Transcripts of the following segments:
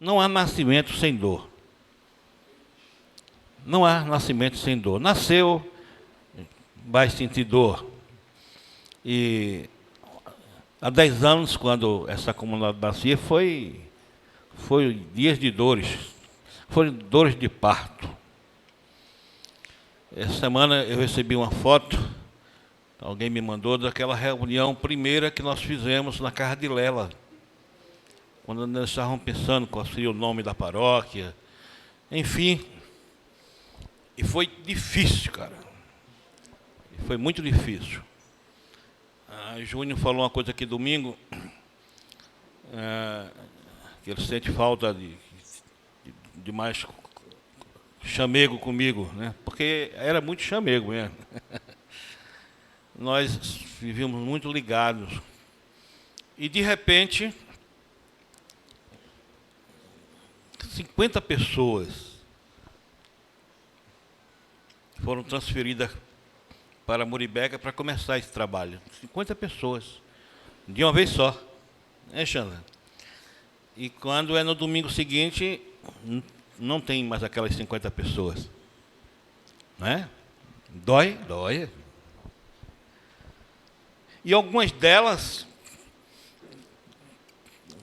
Não há nascimento sem dor. Não há nascimento sem dor. Nasceu, vai sentir dor. E há 10 anos, quando essa comunidade nascia, foi dias de dores. Foram dores de parto. Essa semana eu recebi uma foto, alguém me mandou, daquela reunião primeira que nós fizemos na casa de Lela. Quando nós estávamos pensando qual seria o nome da paróquia. Enfim. E foi difícil, cara. Foi muito difícil. A Júnior falou uma coisa aqui domingo, que ele sente falta de mais chamego comigo, né? Porque era muito chamego mesmo. Nós vivíamos muito ligados. E, de repente, 50 pessoas foram transferidas para Muribeca para começar esse trabalho. 50 pessoas, de uma vez só. Xandra? E quando é no domingo seguinte, não tem mais aquelas 50 pessoas. Não é? Dói? Dói. E algumas delas,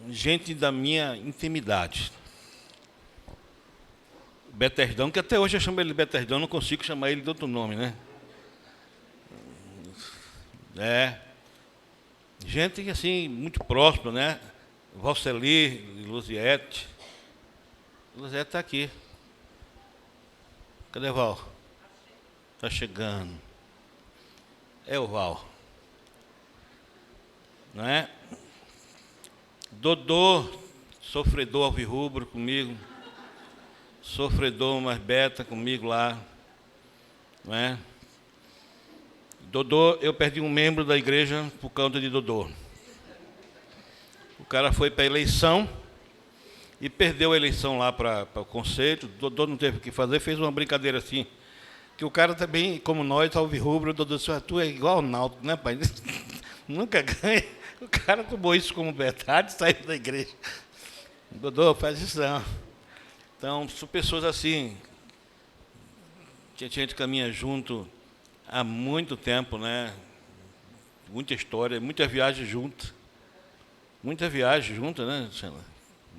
gente da minha intimidade. Betesdão, que até hoje eu chamo ele de Betesdão, não consigo chamar ele de outro nome, né? Gente assim, muito próxima, né? Valceli, Luziette. Luziette está aqui. Cadê Val? Está chegando. É o Val. Não é? Dodô, sofredor alvirrubro comigo. Sofredor mais beta comigo lá. Não é? Dodô, eu perdi um membro da igreja por causa de Dodô. O cara foi para a eleição e perdeu a eleição lá para o conselho. Dodô não teve o que fazer, fez uma brincadeira assim. Que o cara também, como nós, alvirrubro, o Dodô disse, tu é igual ao Náutico, né, pai? Nunca ganha. O cara tomou isso como verdade e saiu da igreja. Dodô, faz isso não. Então, são pessoas assim, que a gente caminha junto há muito tempo, né? Muita história, muita viagem junto. Muita viagem junto, né, Luciana?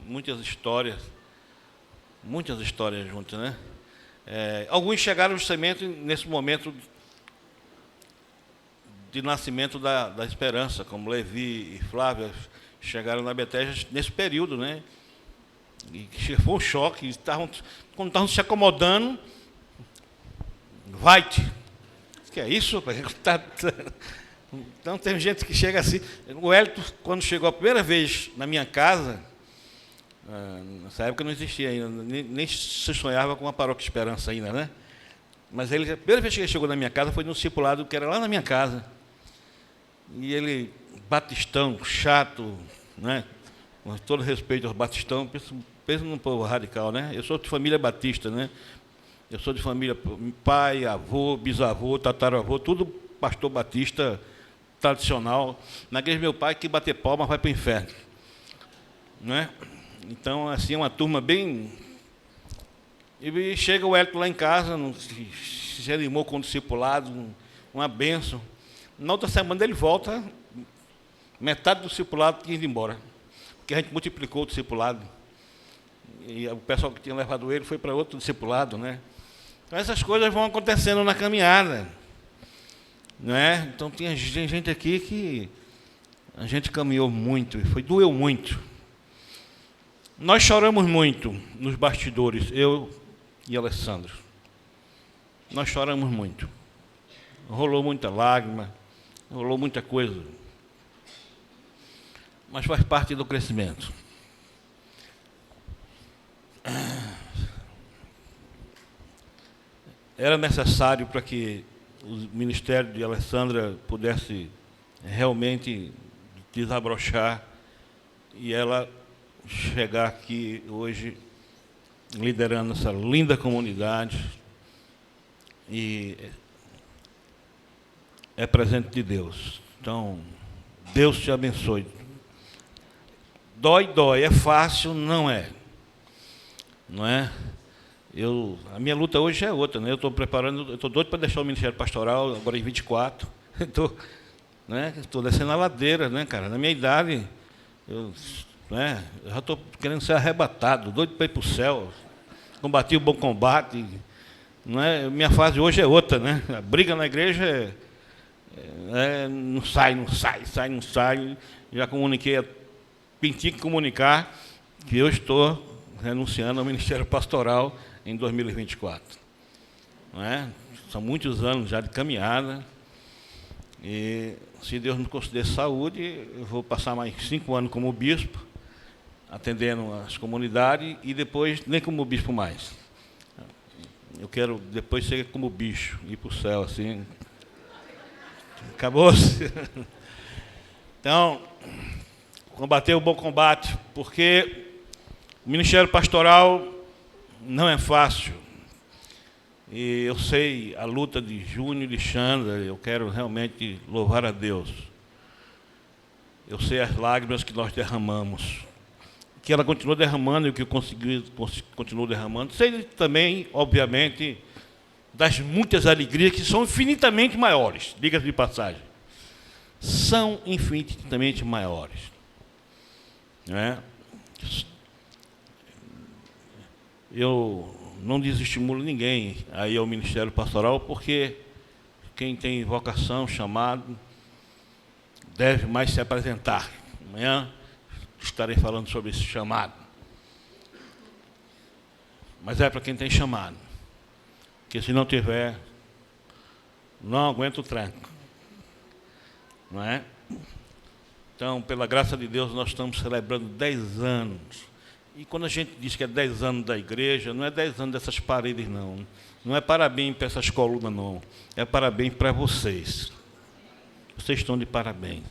Muitas histórias juntas, né? Alguns chegaram justamente nesse momento de nascimento da esperança, como Levi e Flávia chegaram na Betesda nesse período, né? E foi um choque, quando estavam se acomodando, vai-te. Que é isso? Então tem gente que chega assim. O Hélito, quando chegou a primeira vez na minha casa, nessa época não existia ainda, nem se sonhava com a Paróquia Esperança ainda, né? Mas ele, a primeira vez que ele chegou na minha casa foi num discipulado que era lá na minha casa. E ele, batistão, chato, né? Com todo respeito aos batistão, pensa num povo radical, né? Eu sou de família batista, né? Eu sou de família pai, avô, bisavô, tataravô, tudo pastor batista tradicional. Na igreja do meu pai, que bater palma vai para o inferno. Não é? Então, assim, é uma turma bem... E chega o Hélito lá em casa, se animou com o discipulado, uma bênção. Na outra semana ele volta, metade do discipulado tinha ido embora. Porque a gente multiplicou o discipulado. E o pessoal que tinha levado ele foi para outro discipulado, né? Então, essas coisas vão acontecendo na caminhada. Não é? Então, tem gente aqui que a gente caminhou muito, e doeu muito. Nós choramos muito nos bastidores, eu e Alessandro. Nós choramos muito. Rolou muita lágrima, rolou muita coisa. Mas faz parte do crescimento. Era necessário para que o ministério de Alessandra pudesse realmente desabrochar e ela chegar aqui hoje liderando essa linda comunidade e é presente de Deus. Então, Deus te abençoe. Dói, é fácil, não é. não é? A minha luta hoje é outra, né? Eu estou doido para deixar o Ministério Pastoral agora em 24. Estou descendo a ladeira, né, cara? Na minha idade, eu já estou querendo ser arrebatado, doido para ir para o céu. Combati o bom combate. Não é? Minha fase hoje é outra, né? A briga na igreja não sai. Já comuniquei, tinha que comunicar que eu estou renunciando ao Ministério Pastoral em 2024. Não é? São muitos anos já de caminhada, e se Deus me conceder saúde, eu vou passar mais 5 anos como bispo, atendendo as comunidades, e depois nem como bispo mais. Eu quero depois ser como bicho, ir para o céu, assim. Acabou-se. Então, combater o bom combate, porque o Ministério Pastoral não é fácil. E eu sei a luta de Júnior e de Xandra, eu quero realmente louvar a Deus. Eu sei as lágrimas que nós derramamos, que ela continua derramando e que eu continuo derramando. Sei também, obviamente, das muitas alegrias que são infinitamente maiores, diga-se de passagem. São infinitamente maiores. Não é? Eu não desestimulo ninguém aí ao Ministério Pastoral, porque quem tem vocação, chamado, deve mais se apresentar. Amanhã estarei falando sobre esse chamado. Mas é para quem tem chamado. Porque se não tiver, não aguenta o tranco. Não é? Então, pela graça de Deus, nós estamos celebrando 10 anos. E quando a gente diz que é 10 anos da igreja, não é 10 anos dessas paredes, não. Não é parabéns para essas colunas, não. É parabéns para vocês. Vocês estão de parabéns.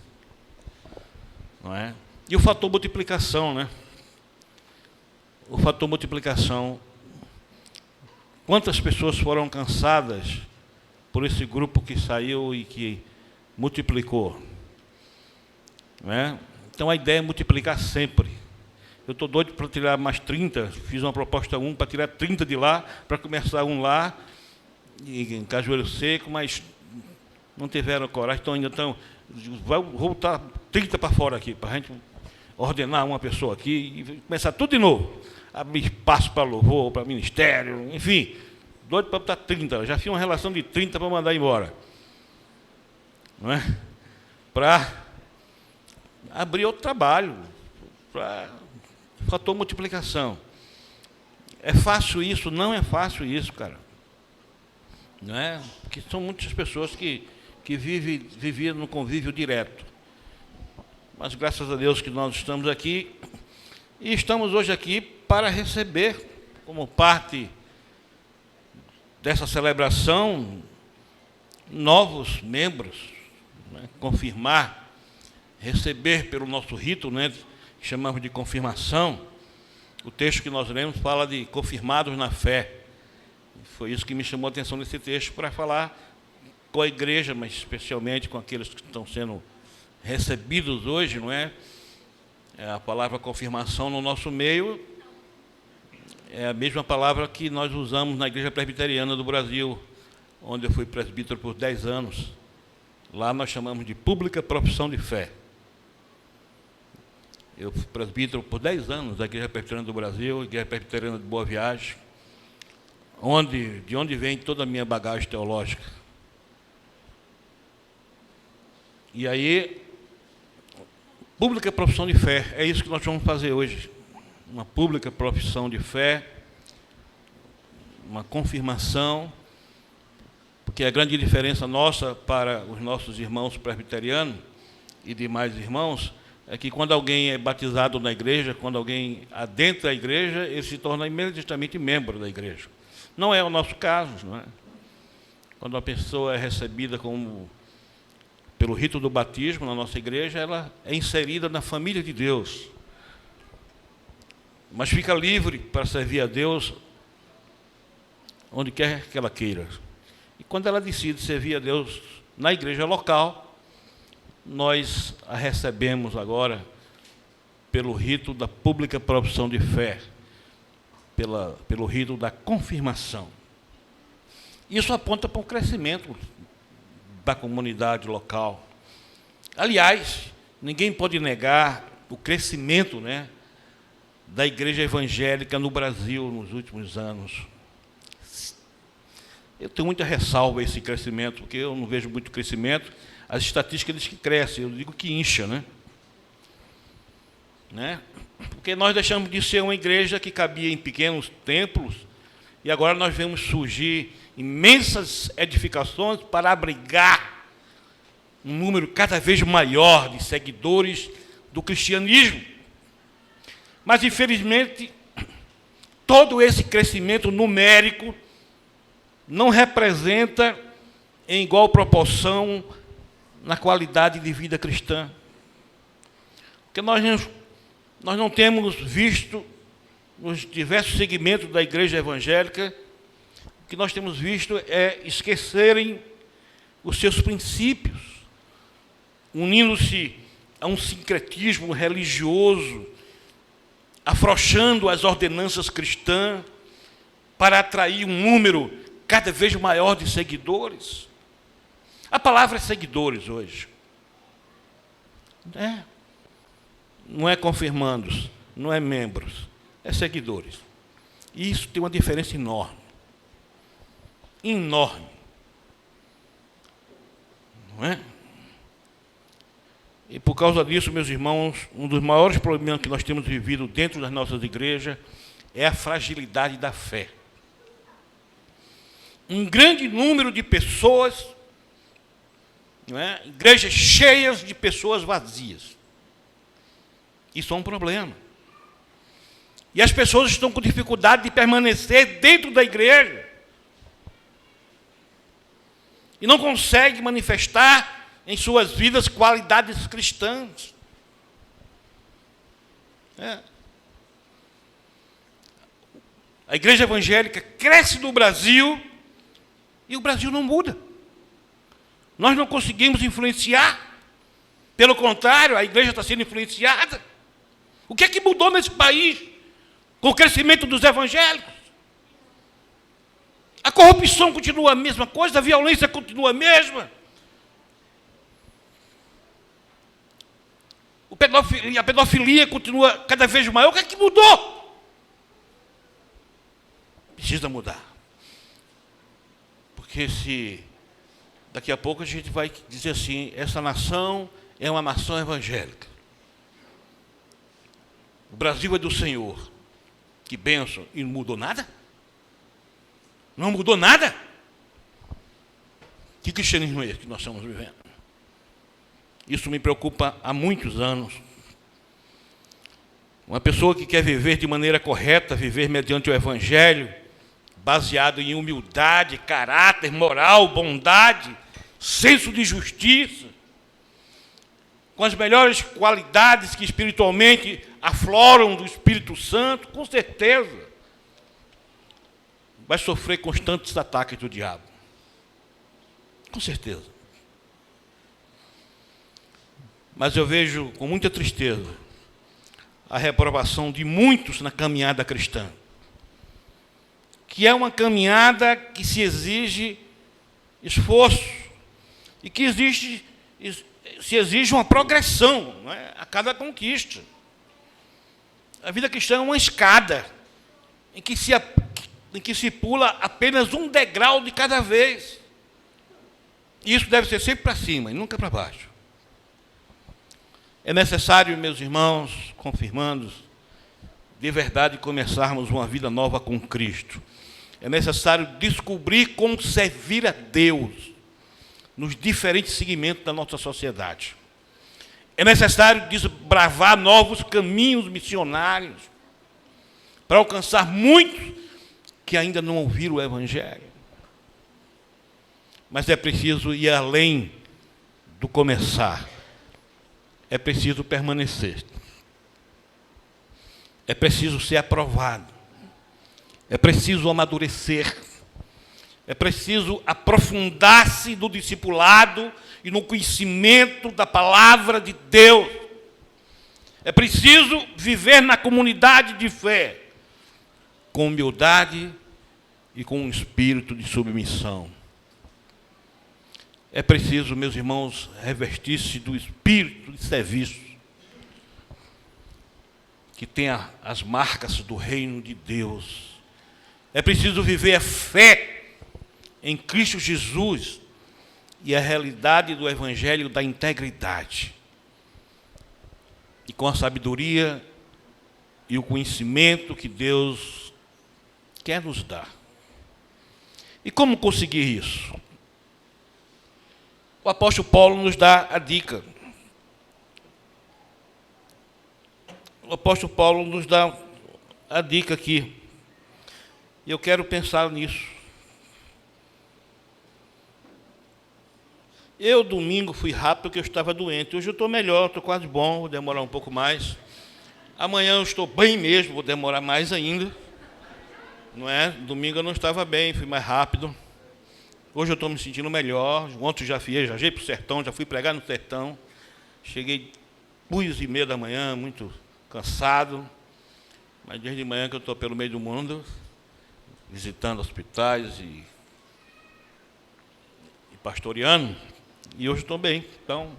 Não é? E o fator multiplicação, né? O fator multiplicação. Quantas pessoas foram alcançadas por esse grupo que saiu e que multiplicou? Não é? Então a ideia é multiplicar sempre. Eu estou doido para tirar mais 30, fiz uma proposta para tirar 30 de lá, para começar um lá, em Cajueiro Seco, mas não tiveram coragem, então ainda estão, vai voltar 30 para fora aqui, para a gente ordenar uma pessoa aqui e começar tudo de novo. Abrir espaço para louvor, para ministério, enfim, doido para botar 30, já fiz uma relação de 30 para mandar embora. Não é? Para abrir outro trabalho, para fator multiplicação. É fácil isso? Não é fácil isso, cara. Não é? Porque são muitas pessoas que viviam no convívio direto. Mas graças a Deus que nós estamos aqui, e estamos hoje aqui para receber, como parte dessa celebração, novos membros, né? Confirmar, receber pelo nosso rito, né? Que chamamos de confirmação. O texto que nós lemos fala de confirmados na fé. Foi isso que me chamou a atenção nesse texto, para falar com a igreja, mas especialmente com aqueles que estão sendo recebidos hoje, não é? A palavra confirmação no nosso meio é a mesma palavra que nós usamos na Igreja Presbiteriana do Brasil, onde eu fui presbítero por 10 anos. Lá nós chamamos de pública profissão de fé. Eu fui presbítero por 10 anos da Igreja Presbiteriana do Brasil, Igreja Presbiteriana de Boa Viagem, de onde vem toda a minha bagagem teológica. E aí, pública profissão de fé, é isso que nós vamos fazer hoje. Uma pública profissão de fé, uma confirmação, porque a grande diferença nossa para os nossos irmãos presbiterianos e demais irmãos é que quando alguém é batizado na igreja, quando alguém adentra a igreja, ele se torna imediatamente membro da igreja. Não é o nosso caso, não é? Quando a pessoa é recebida pelo rito do batismo na nossa igreja, ela é inserida na família de Deus. Mas fica livre para servir a Deus onde quer que ela queira. E quando ela decide servir a Deus na igreja local, nós a recebemos agora pelo rito da pública profissão de fé, pelo rito da confirmação. Isso aponta para o crescimento da comunidade local. Aliás, ninguém pode negar o crescimento, né, da igreja evangélica no Brasil nos últimos anos. Eu tenho muita ressalva a esse crescimento, porque eu não vejo muito crescimento. As estatísticas dizem que cresce, eu digo que incha, né? Porque nós deixamos de ser uma igreja que cabia em pequenos templos, e agora nós vemos surgir imensas edificações para abrigar um número cada vez maior de seguidores do cristianismo. Mas, infelizmente, todo esse crescimento numérico não representa em igual proporção na qualidade de vida cristã. Porque nós não temos visto, nos diversos segmentos da igreja evangélica, o que nós temos visto é esquecerem os seus princípios, unindo-se a um sincretismo religioso, afrouxando as ordenanças cristãs para atrair um número cada vez maior de seguidores. A palavra é seguidores hoje. Não é confirmandos, não é membros, é seguidores. E isso tem uma diferença enorme. Enorme. Não é? E por causa disso, meus irmãos, um dos maiores problemas que nós temos vivido dentro das nossas igrejas é a fragilidade da fé. Um grande número de pessoas, não é? Igrejas cheias de pessoas vazias. Isso é um problema. E as pessoas estão com dificuldade de permanecer dentro da igreja. E não conseguem manifestar em suas vidas qualidades cristãs. A igreja evangélica cresce no Brasil e o Brasil não muda. Nós não conseguimos influenciar. Pelo contrário, a igreja está sendo influenciada. O que é que mudou nesse país com o crescimento dos evangélicos? A corrupção continua a mesma coisa, a violência continua a mesma. A pedofilia continua cada vez maior. O que é que mudou? Precisa mudar. Porque se daqui a pouco a gente vai dizer assim, essa nação é uma nação evangélica. O Brasil é do Senhor. Que bênção. E não mudou nada? Não mudou nada? Que cristianismo é esse que nós estamos vivendo? Isso me preocupa há muitos anos. Uma pessoa que quer viver de maneira correta, viver mediante o Evangelho, baseado em humildade, caráter, moral, bondade, senso de justiça, com as melhores qualidades que espiritualmente afloram do Espírito Santo, com certeza vai sofrer constantes ataques do diabo. Com certeza. Mas eu vejo com muita tristeza a reprovação de muitos na caminhada cristã, que é uma caminhada que se exige esforço e que se exige uma progressão, não é? A cada conquista. A vida cristã é uma escada em que se pula apenas um degrau de cada vez. E isso deve ser sempre para cima e nunca para baixo. É necessário, meus irmãos, confirmandos, de verdade começarmos uma vida nova com Cristo. É necessário descobrir como servir a Deus nos diferentes segmentos da nossa sociedade. É necessário desbravar novos caminhos missionários para alcançar muitos que ainda não ouviram o Evangelho. Mas é preciso ir além do começar. É preciso permanecer. É preciso ser aprovado. É preciso amadurecer. É preciso aprofundar-se no discipulado e no conhecimento da palavra de Deus. É preciso viver na comunidade de fé, com humildade e com um espírito de submissão. É preciso, meus irmãos, revestir-se do espírito de serviço, que tenha as marcas do reino de Deus. É preciso viver a fé em Cristo Jesus e a realidade do evangelho da integridade. E com a sabedoria e o conhecimento que Deus quer nos dar. E como conseguir isso? O apóstolo Paulo nos dá a dica. O apóstolo Paulo nos dá a dica aqui. E eu quero pensar nisso. Eu, domingo, fui rápido porque eu estava doente. Hoje eu estou melhor, estou quase bom, vou demorar um pouco mais. Amanhã eu estou bem mesmo, vou demorar mais ainda. Não é? Domingo eu não estava bem, fui mais rápido. Hoje eu estou me sentindo melhor. Ontem já viajei para o sertão, já fui pregar no sertão. Cheguei 2h30 da manhã, muito cansado. Mas desde manhã que eu estou pelo meio do mundo, visitando hospitais e pastoreando. E hoje estou bem. Então,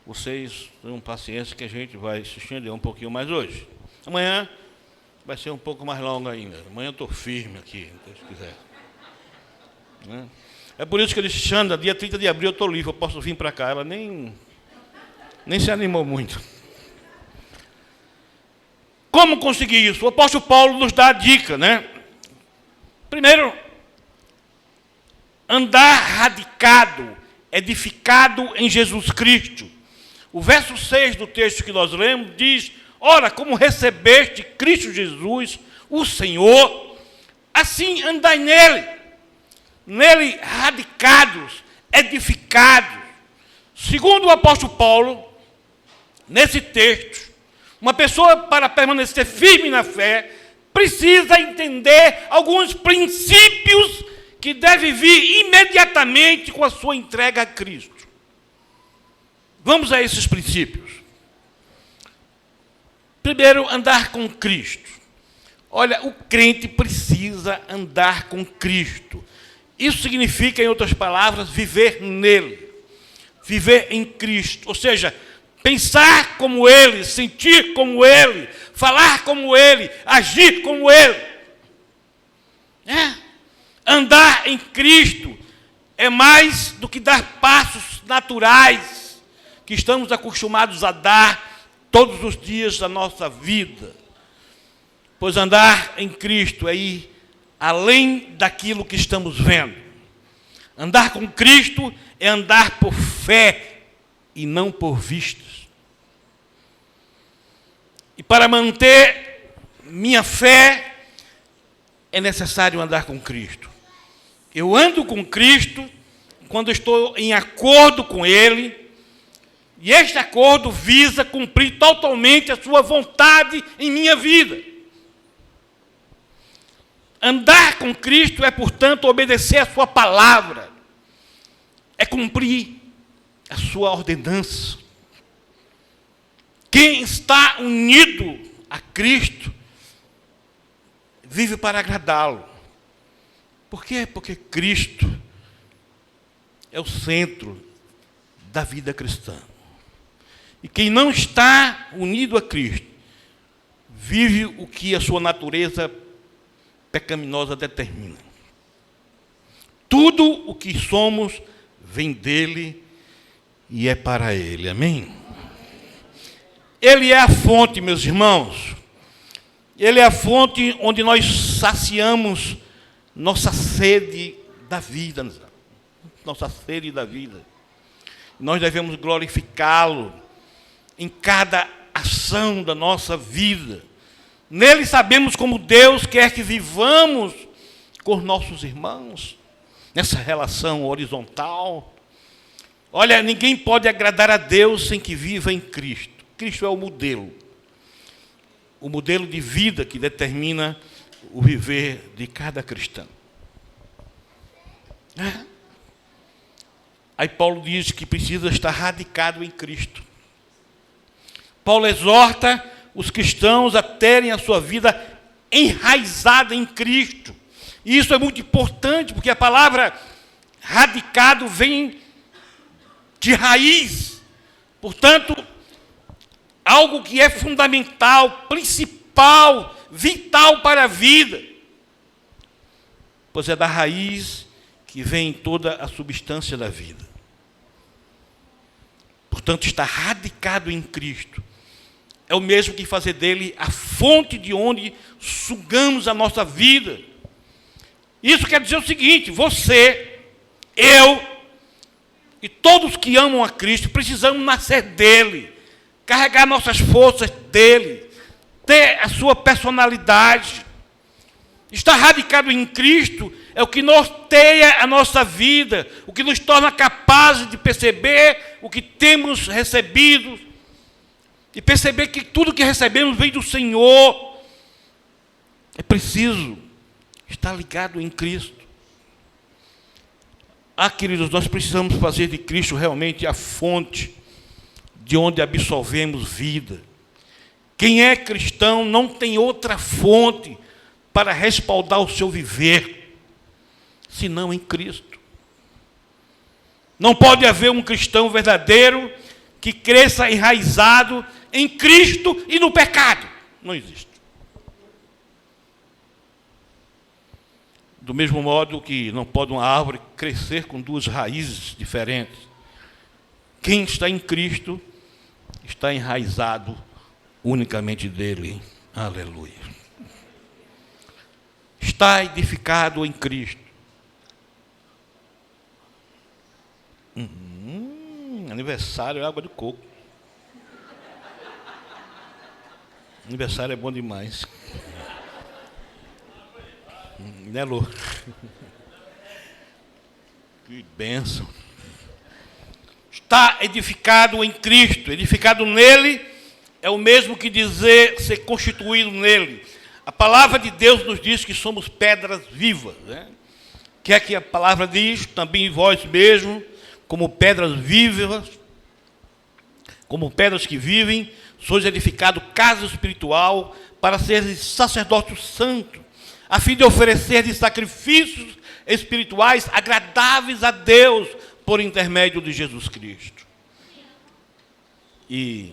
vocês tenham paciência que a gente vai se estender um pouquinho mais hoje. Amanhã vai ser um pouco mais longo ainda. Amanhã eu estou firme aqui, se Deus quiser. Né? É por isso que ele Xanda, dia 30 de abril eu estou livre, eu posso vir para cá. Ela nem se animou muito. Como conseguir isso? O apóstolo Paulo nos dá a dica, né? Primeiro, andar radicado, edificado em Jesus Cristo. O verso 6 do texto que nós lemos diz: ora, como recebeste Cristo Jesus, o Senhor, assim andai nele radicados, edificados. Segundo o apóstolo Paulo, nesse texto, uma pessoa, para permanecer firme na fé, precisa entender alguns princípios que devem vir imediatamente com a sua entrega a Cristo. Vamos a esses princípios. Primeiro, andar com Cristo. Olha, o crente precisa andar com Cristo. Isso significa, em outras palavras, viver nele. Viver em Cristo. Ou seja, pensar como Ele, sentir como Ele, falar como Ele, agir como Ele. Andar em Cristo é mais do que dar passos naturais que estamos acostumados a dar todos os dias da nossa vida. Pois andar em Cristo é ir além daquilo que estamos vendo. Andar com Cristo é andar por fé e não por vistas. E para manter minha fé, é necessário andar com Cristo. Eu ando com Cristo quando estou em acordo com Ele, e este acordo visa cumprir totalmente a sua vontade em minha vida. Andar com Cristo é, portanto, obedecer a sua palavra, é cumprir a sua ordenança. Quem está unido a Cristo vive para agradá-lo. Por quê? Porque Cristo é o centro da vida cristã. E quem não está unido a Cristo vive o que a sua natureza pecaminosa determina. Tudo o que somos vem dele e é para ele. Amém? Ele é a fonte, meus irmãos. Ele é a fonte onde nós saciamos nossa sede da vida. Nossa sede da vida. Nós devemos glorificá-lo em cada ação da nossa vida. Nele sabemos como Deus quer que vivamos com nossos irmãos, nessa relação horizontal. Olha, ninguém pode agradar a Deus sem que viva em Cristo. Cristo é o modelo de vida que determina o viver de cada cristão. Aí Paulo diz que precisa estar radicado em Cristo. Paulo exorta os cristãos a terem a sua vida enraizada em Cristo. E isso é muito importante, porque a palavra radicado vem de raiz. Portanto, algo que é fundamental, principal, vital para a vida. Pois é da raiz que vem toda a substância da vida. Portanto, está radicado em Cristo. É o mesmo que fazer dele a fonte de onde sugamos a nossa vida. Isso quer dizer o seguinte: você, eu e todos que amam a Cristo precisamos nascer dele, carregar nossas forças dele, ter a sua personalidade. Estar radicado em Cristo é o que norteia a nossa vida, o que nos torna capazes de perceber o que temos recebido e perceber que tudo que recebemos vem do Senhor. É preciso estar ligado em Cristo. Queridos, nós precisamos fazer de Cristo realmente a fonte de onde absorvemos vida. Quem é cristão não tem outra fonte para respaldar o seu viver, senão em Cristo. Não pode haver um cristão verdadeiro que cresça enraizado em Cristo e no pecado. Não existe. Do mesmo modo que não pode uma árvore crescer com duas raízes diferentes. Quem está em Cristo está enraizado unicamente dele. Aleluia. Está edificado em Cristo. Aniversário é água de coco. Aniversário é bom demais. Né, Lu? Que bênção. Está edificado em Cristo. Edificado nele é o mesmo que dizer ser constituído nele. A palavra de Deus nos diz que somos pedras vivas, né? Que é que a palavra diz, também vós mesmos, como pedras vivas, como pedras que vivem, sois edificado casa espiritual para seres sacerdócio santo, a fim de oferecer de sacrifícios espirituais agradáveis a Deus por intermédio de Jesus Cristo. E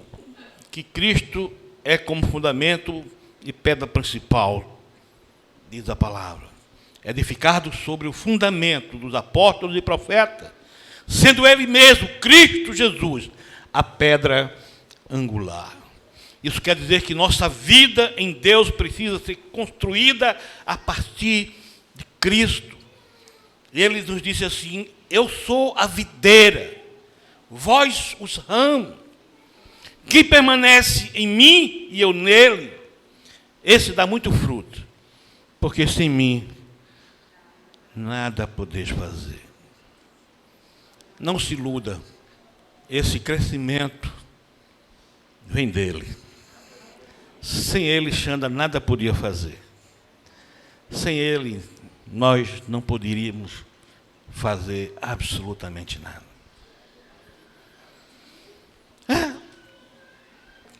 que Cristo é como fundamento e pedra principal, diz a palavra, edificado sobre o fundamento dos apóstolos e profetas, sendo ele mesmo, Cristo Jesus, a pedra angular. Isso quer dizer que nossa vida em Deus precisa ser construída a partir de Cristo. Ele nos disse assim: eu sou a videira, vós os ramos. Quem permanece em mim e eu nele, esse dá muito fruto, porque sem mim nada podeis fazer. Não se iluda, esse crescimento vem dele. Sem ele, Xanda nada podia fazer. Sem ele, nós não poderíamos fazer absolutamente nada.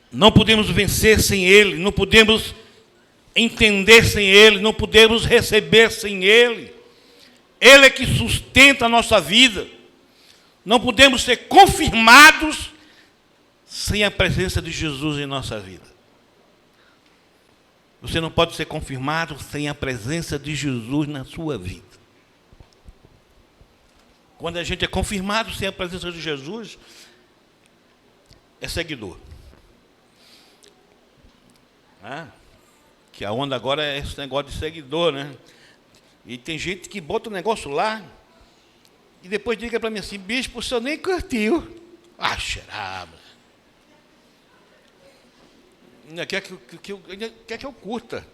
Não podemos vencer sem ele, não podemos entender sem ele, não podemos receber sem ele. Ele é que sustenta a nossa vida. Não podemos ser confirmados sem a presença de Jesus em nossa vida. Você não pode ser confirmado sem a presença de Jesus na sua vida. Quando a gente é confirmado sem a presença de Jesus, é seguidor. Que a onda agora é esse negócio de seguidor, né? E tem gente que bota o negócio lá e depois diga para mim assim: bispo, o senhor nem curtiu. Cheirava. Quer que eu curta.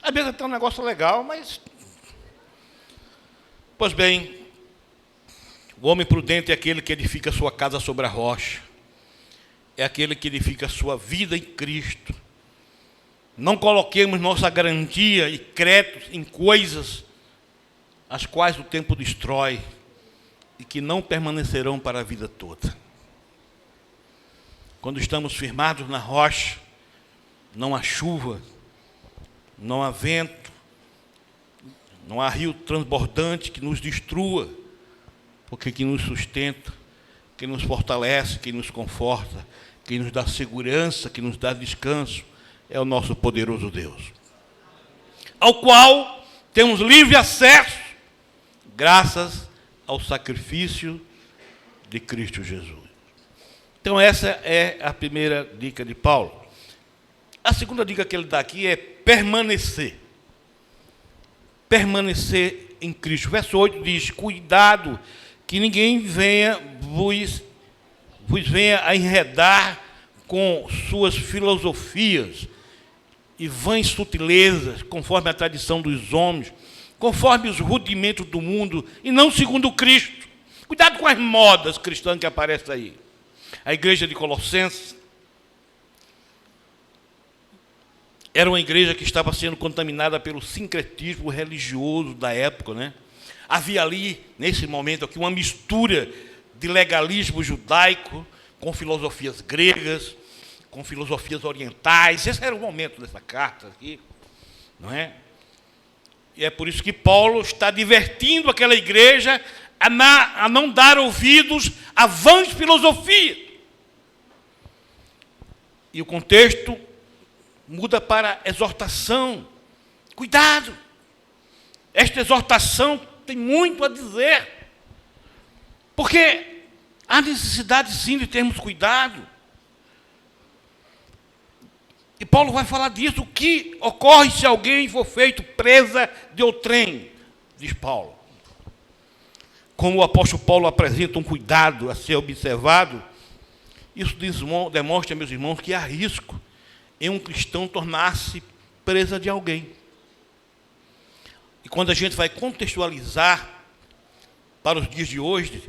Às vezes até um negócio legal, mas... Pois bem, o homem prudente é aquele que edifica a sua casa sobre a rocha. É aquele que edifica a sua vida em Cristo. Não coloquemos nossa garantia e créditos em coisas as quais o tempo destrói e que não permanecerão para a vida toda. Quando estamos firmados na rocha, não há chuva, não há vento, não há rio transbordante que nos destrua, porque quem nos sustenta, quem nos fortalece, quem nos conforta, quem nos dá segurança, quem nos dá descanso, é o nosso poderoso Deus, ao qual temos livre acesso, graças ao sacrifício de Cristo Jesus. Então, essa é a primeira dica de Paulo. A segunda dica que ele dá aqui é permanecer. Permanecer em Cristo. Verso 8 diz: cuidado, que ninguém vos venha a enredar com suas filosofias e vãs sutilezas, conforme a tradição dos homens, conforme os rudimentos do mundo, e não segundo Cristo. Cuidado com as modas cristãs que aparecem aí. A igreja de Colossenses era uma igreja que estava sendo contaminada pelo sincretismo religioso da época, né? Havia ali, nesse momento aqui, uma mistura de legalismo judaico com filosofias gregas, com filosofias orientais. Esse era o momento dessa carta aqui, não é? E é por isso que Paulo está advertindo aquela igreja a não dar ouvidos a vãs filosofias. E o contexto muda para exortação. Cuidado! Esta exortação tem muito a dizer. Porque há necessidade, sim, de termos cuidado. E Paulo vai falar disso. O que ocorre se alguém for feito presa de outrem, diz Paulo. Como o apóstolo Paulo apresenta um cuidado a ser observado, isso demonstra, meus irmãos, que há risco em um cristão tornar-se presa de alguém. E quando a gente vai contextualizar para os dias de hoje,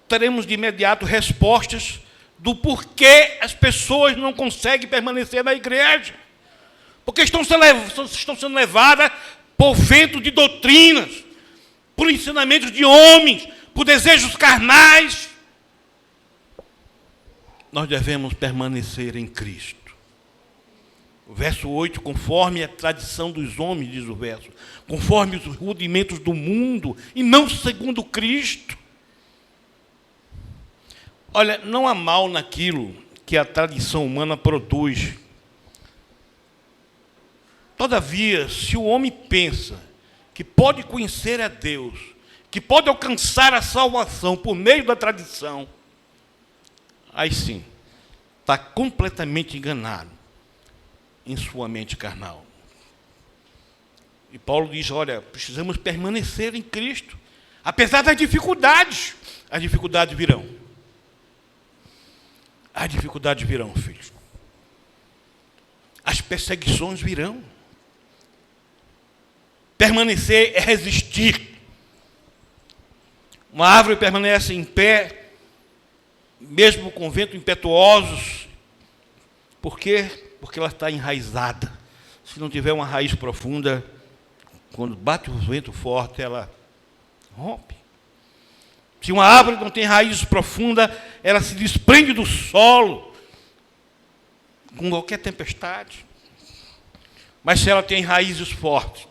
teremos de imediato respostas do porquê as pessoas não conseguem permanecer na igreja. Porque estão sendo levadas por vento de doutrinas, por ensinamentos de homens, por desejos carnais. Nós devemos permanecer em Cristo. O verso 8, conforme a tradição dos homens, diz o verso, conforme os rudimentos do mundo, e não segundo Cristo. Olha, não há mal naquilo que a tradição humana produz. Todavia, se o homem pensa que pode conhecer a Deus, que pode alcançar a salvação por meio da tradição, aí sim, está completamente enganado em sua mente carnal. E Paulo diz, olha, precisamos permanecer em Cristo, apesar das dificuldades. As dificuldades virão. As dificuldades virão, filhos. As perseguições virão. Permanecer é resistir. Uma árvore permanece em pé, mesmo com vento impetuosos. Por quê? Porque ela está enraizada. Se não tiver uma raiz profunda, quando bate o vento forte, ela rompe. Se uma árvore não tem raiz profunda, ela se desprende do solo com qualquer tempestade. Mas se ela tem raízes fortes,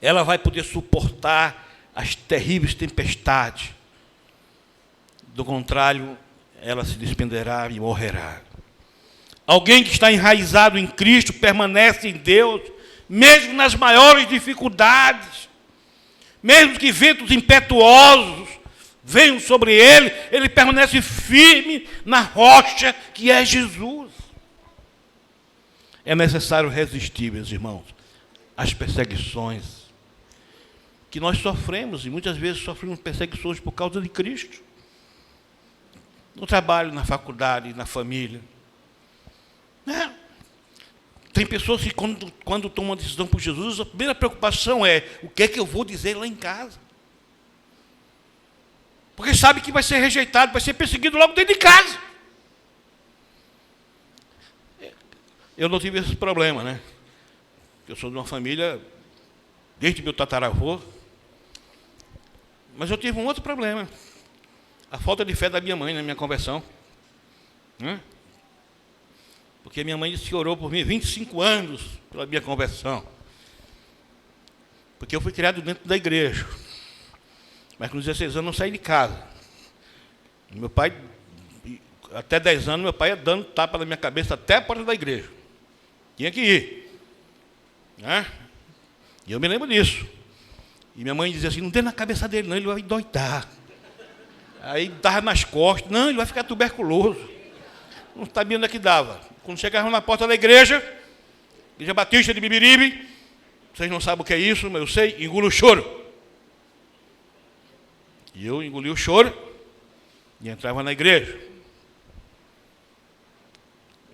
ela vai poder suportar as terríveis tempestades. Do contrário, ela se despenderá e morrerá. Alguém que está enraizado em Cristo permanece em Deus, mesmo nas maiores dificuldades, mesmo que ventos impetuosos venham sobre ele, ele permanece firme na rocha que é Jesus. É necessário resistir, meus irmãos, às perseguições que nós sofremos, e muitas vezes sofremos perseguições por causa de Cristo. No trabalho, na faculdade, na família. Tem pessoas que quando tomam uma decisão por Jesus, a primeira preocupação é, o que é que eu vou dizer lá em casa? Porque sabe que vai ser rejeitado, vai ser perseguido logo dentro de casa. Eu não tive esse problema, né? Eu sou de uma família, desde meu tataravô, mas eu tive um outro problema. A falta de fé da minha mãe na minha conversão. Porque minha mãe disse que orou por mim 25 anos pela minha conversão. Porque eu fui criado dentro da igreja. Mas com 16 anos não saí de casa. Meu pai, até 10 anos, meu pai ia dando tapa na minha cabeça até a porta da igreja. Tinha que ir. Né? E eu me lembro disso. E minha mãe dizia assim, não dê na cabeça dele não, ele vai doidar. Aí dava nas costas, não, ele vai ficar tuberculoso. Não sabia onde é que dava. Quando chegavam na porta da igreja Batista de Bibiribe, vocês não sabem o que é isso, mas eu sei, engula o choro. E eu engoli o choro e entrava na igreja.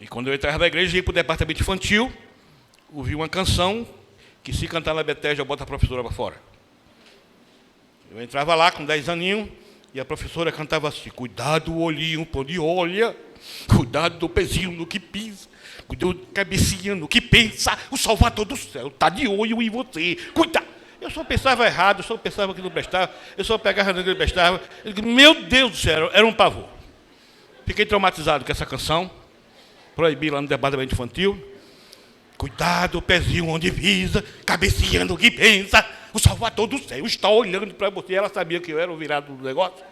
E quando eu entrava na igreja, ia para o departamento infantil, ouvi uma canção que, se cantar na Bethesda, bota a professora para fora. Eu entrava lá com 10 aninhos e a professora cantava assim, cuidado o olhinho por onde olha, cuidado do pezinho no que pisa, cuidado da cabecinha no que pensa, o Salvador do céu está de olho em você, cuidado. Eu só pensava errado, eu só pensava que não prestava, eu só pegava no que não prestava. Eu digo, meu Deus do céu, era um pavor. Fiquei traumatizado com essa canção, proibi lá no departamento infantil. Cuidado, o pezinho onde pisa, cabecinha no que pensa, o Salvador do céu está olhando para você. Ela sabia que eu era o virado do negócio.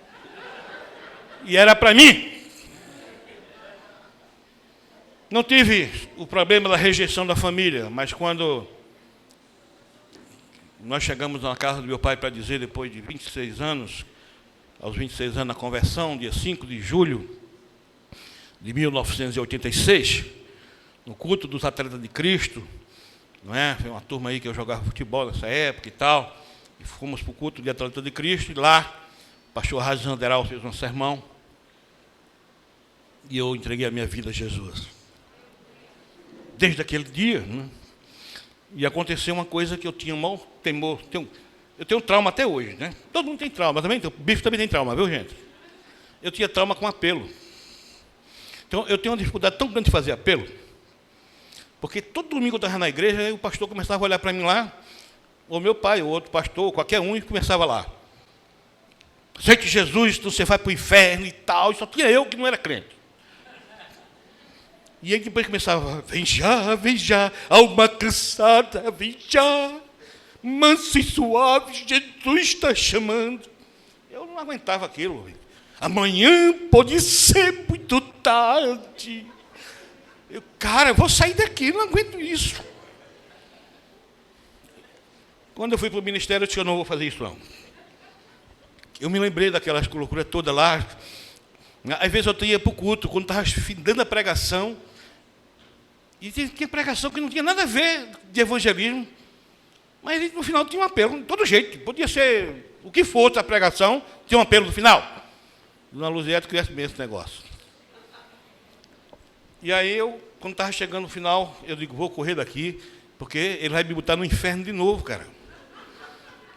E era para mim. Não tive o problema da rejeição da família, mas quando nós chegamos na casa do meu pai para dizer, depois de 26 anos, aos 26 anos na conversão, dia 5 de julho de 1986, no culto dos atletas de Cristo, não é? Foi uma turma aí que eu jogava futebol nessa época e tal, e fomos para o culto de atletas de Cristo, e lá o pastor Razi Anderal fez um sermão, e eu entreguei a minha vida a Jesus. Desde aquele dia, né? E aconteceu uma coisa que eu tinha mau temor, eu tenho trauma até hoje, né? Todo mundo tem trauma, também, o bicho também tem trauma, viu, gente? Eu tinha trauma com apelo. Então, eu tenho uma dificuldade tão grande de fazer apelo, porque todo domingo eu estava na igreja, e o pastor começava a olhar para mim lá, ou meu pai, ou outro pastor, qualquer um, e começava lá. Aceite Jesus, então você vai para o inferno e tal, e só tinha eu que não era crente. E aí depois começava, vem já, alma cansada, vem já, manso e suave, Jesus está chamando. Eu não aguentava aquilo. Amanhã pode ser muito tarde. Cara, eu vou sair daqui, não aguento isso. Quando eu fui para o ministério, eu disse que eu não vou fazer isso, não. Eu me lembrei daquelas loucuras todas lá. Às vezes eu ia para o culto, quando estava dando a pregação, e tinha pregação que não tinha nada a ver de evangelismo, mas no final tinha um apelo, de todo jeito. Podia ser o que fosse a pregação, tinha um apelo no final. Dona Luziette criasse bem esse negócio. E aí eu, quando estava chegando no final, eu digo, vou correr daqui, porque ele vai me botar no inferno de novo, cara.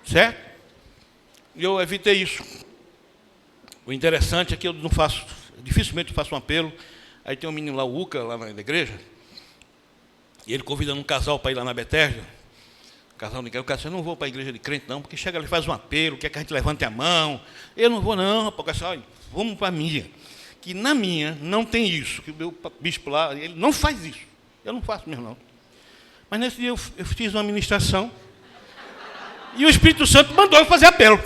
Certo? E eu evitei isso. O interessante é que eu não faço, dificilmente faço um apelo. Aí tem um menino lá, o Uca, lá na igreja, e ele convida um casal para ir lá na Bethesda. O casal de igreja, o cara disse, eu não vou para a igreja de crente não, porque chega ali e faz um apelo, quer que a gente levante a mão. Eu não vou não, rapaz, olha, vamos para a minha. Que na minha não tem isso, que o meu bispo lá, ele não faz isso. Eu não faço mesmo não. Mas nesse dia eu fiz uma ministração, e o Espírito Santo mandou eu fazer apelo.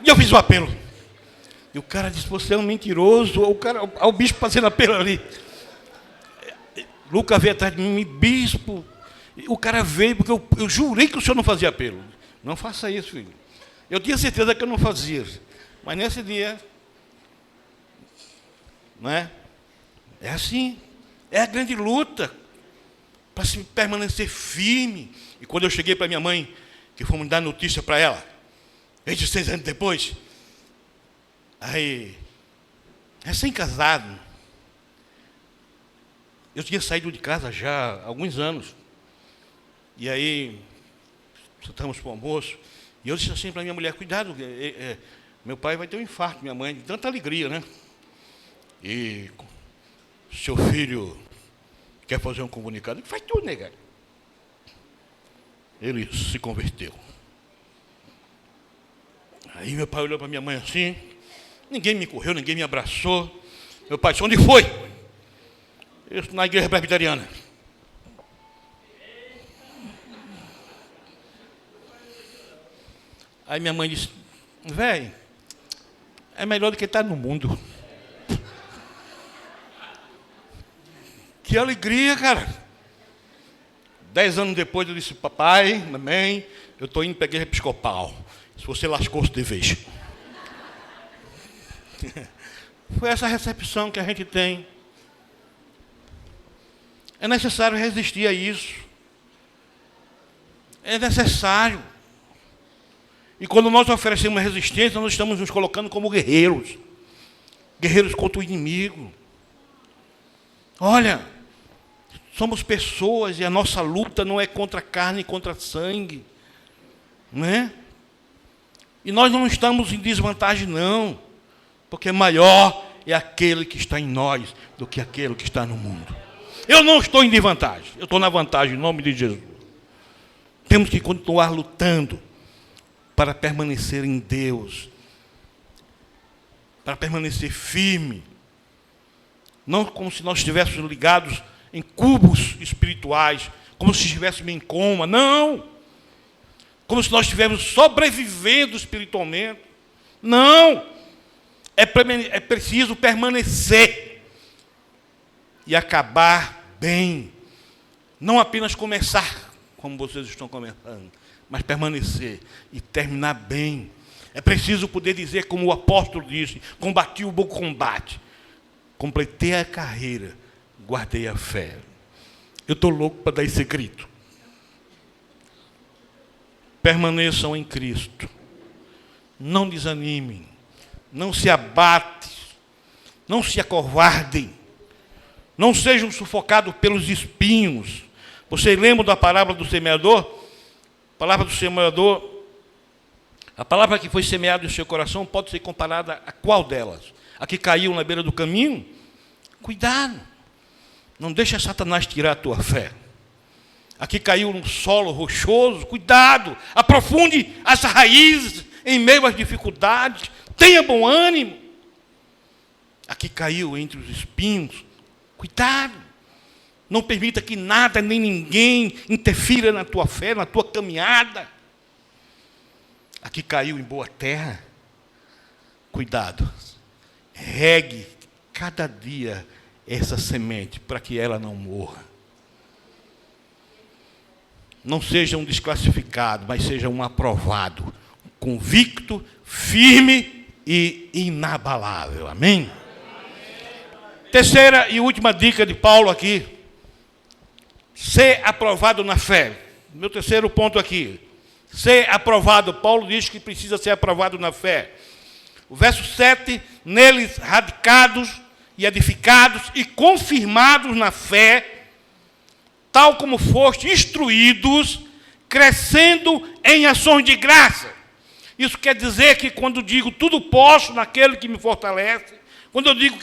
E eu fiz o apelo. E o cara disse, você é um mentiroso, o bispo fazendo apelo ali. Lucas veio atrás de mim, bispo. O cara veio, porque eu jurei que o senhor não fazia apelo. Não faça isso, filho. Eu tinha certeza que eu não fazia. Mas nesse dia, não é? É assim. É a grande luta para se permanecer firme. E quando eu cheguei para minha mãe, que fomos dar notícia para ela, 26 anos depois, aí, recém-casado, eu tinha saído de casa já há alguns anos. E aí, estamos para o almoço, e eu disse assim para minha mulher, cuidado, meu pai vai ter um infarto, minha mãe, de tanta alegria, né? E seu filho quer fazer um comunicado, faz tudo, nega. Ele se converteu. Aí meu pai olhou para minha mãe assim, ninguém me correu, ninguém me abraçou. Meu pai disse, onde foi? na igreja presbiteriana. Aí minha mãe disse, velho, é melhor do que estar no mundo. Que alegria, cara. 10 anos depois eu disse, papai, mamãe, eu estou indo para a igreja episcopal. Se você lascou-se de vez. Foi essa recepção que a gente tem. É necessário resistir a isso. É necessário. E quando nós oferecemos resistência, nós estamos nos colocando como guerreiros. Guerreiros contra o inimigo. Olha, somos pessoas e a nossa luta não é contra a carne e contra sangue. Não é? E nós não estamos em desvantagem, não. Porque maior é aquele que está em nós do que aquele que está no mundo. Eu não estou em desvantagem. Eu estou na vantagem, em nome de Jesus. Temos que continuar lutando para permanecer em Deus. Para permanecer firme. Não como se nós estivéssemos ligados em cubos espirituais, como se estivéssemos em coma. Não! Como se nós estivéssemos sobrevivendo espiritualmente. Não! É preciso permanecer e acabar bem. Não apenas começar, como vocês estão começando, mas permanecer e terminar bem. É preciso poder dizer, como o apóstolo disse, combati o bom combate, completei a carreira, guardei a fé. Eu estou louco para dar esse grito. Permaneçam em Cristo. Não desanimem. Não se abatem. Não se acovardem. Não sejam sufocados pelos espinhos. Vocês lembram da parábola do semeador? A palavra do semeador, a palavra que foi semeada no seu coração pode ser comparada a qual delas? A que caiu na beira do caminho? Cuidado. Não deixa Satanás tirar a tua fé. A que caiu no solo rochoso? Cuidado. Aprofunde as raízes em meio às dificuldades. Tenha bom ânimo. A que caiu entre os espinhos? Cuidado. Não permita que nada nem ninguém interfira na tua fé, na tua caminhada. A que caiu em boa terra? Cuidado. Regue cada dia essa semente para que ela não morra. Não seja um desclassificado, mas seja um aprovado, convicto, firme e inabalável. Amém? Terceira e última dica de Paulo aqui. Ser aprovado na fé. Meu terceiro ponto aqui. Ser aprovado. Paulo diz que precisa ser aprovado na fé. O verso 7, neles radicados e edificados e confirmados na fé, tal como foste instruídos, crescendo em ações de graça. Isso quer dizer que quando digo tudo posso naquele que me fortalece, quando eu digo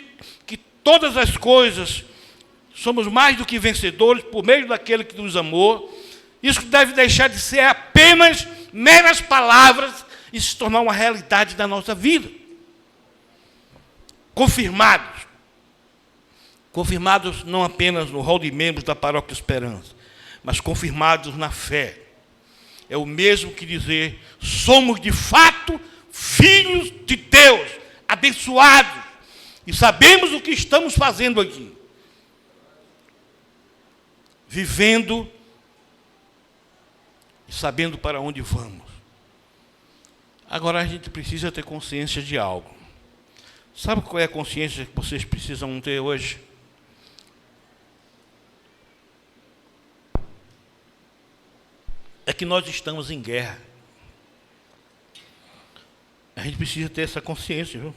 que todas as coisas somos mais do que vencedores por meio daquele que nos amou, isso deve deixar de ser apenas meras palavras e se tornar uma realidade da nossa vida. Confirmados. Confirmados não apenas no rol de membros da Paróquia Esperança, mas confirmados na fé. É o mesmo que dizer, somos de fato filhos de Deus, abençoados, e sabemos o que estamos fazendo aqui. Vivendo e sabendo para onde vamos. Agora a gente precisa ter consciência de algo. Sabe qual é a consciência que vocês precisam ter hoje? É que nós estamos em guerra. A gente precisa ter essa consciência, viu?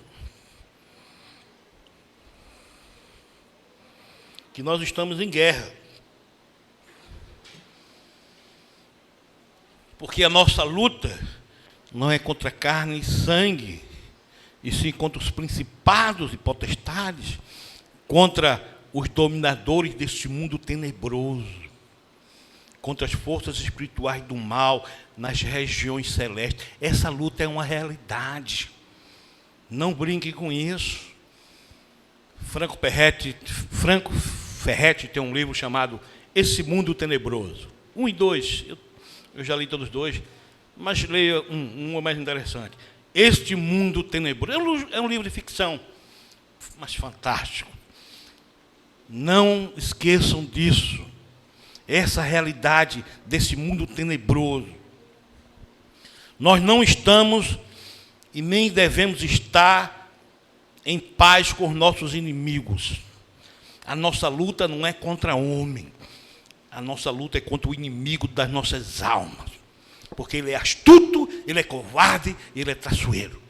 Que nós estamos em guerra. Porque a nossa luta não é contra carne e sangue, e sim contra os principados e potestades, contra os dominadores deste mundo tenebroso, contra as forças espirituais do mal nas regiões celestes. Essa luta é uma realidade. Não brinque com isso. Franco Ferretti tem um livro chamado Esse Mundo Tenebroso. 1 e 2, eu já li todos os dois, mas leia um é mais interessante. Este Mundo Tenebroso. É um livro de ficção, mas fantástico. Não esqueçam disso. Essa realidade desse mundo tenebroso. Nós não estamos e nem devemos estar em paz com os nossos inimigos. A nossa luta não é contra homem. A nossa luta é contra o inimigo das nossas almas. Porque ele é astuto, ele é covarde, ele é traiçoeiro.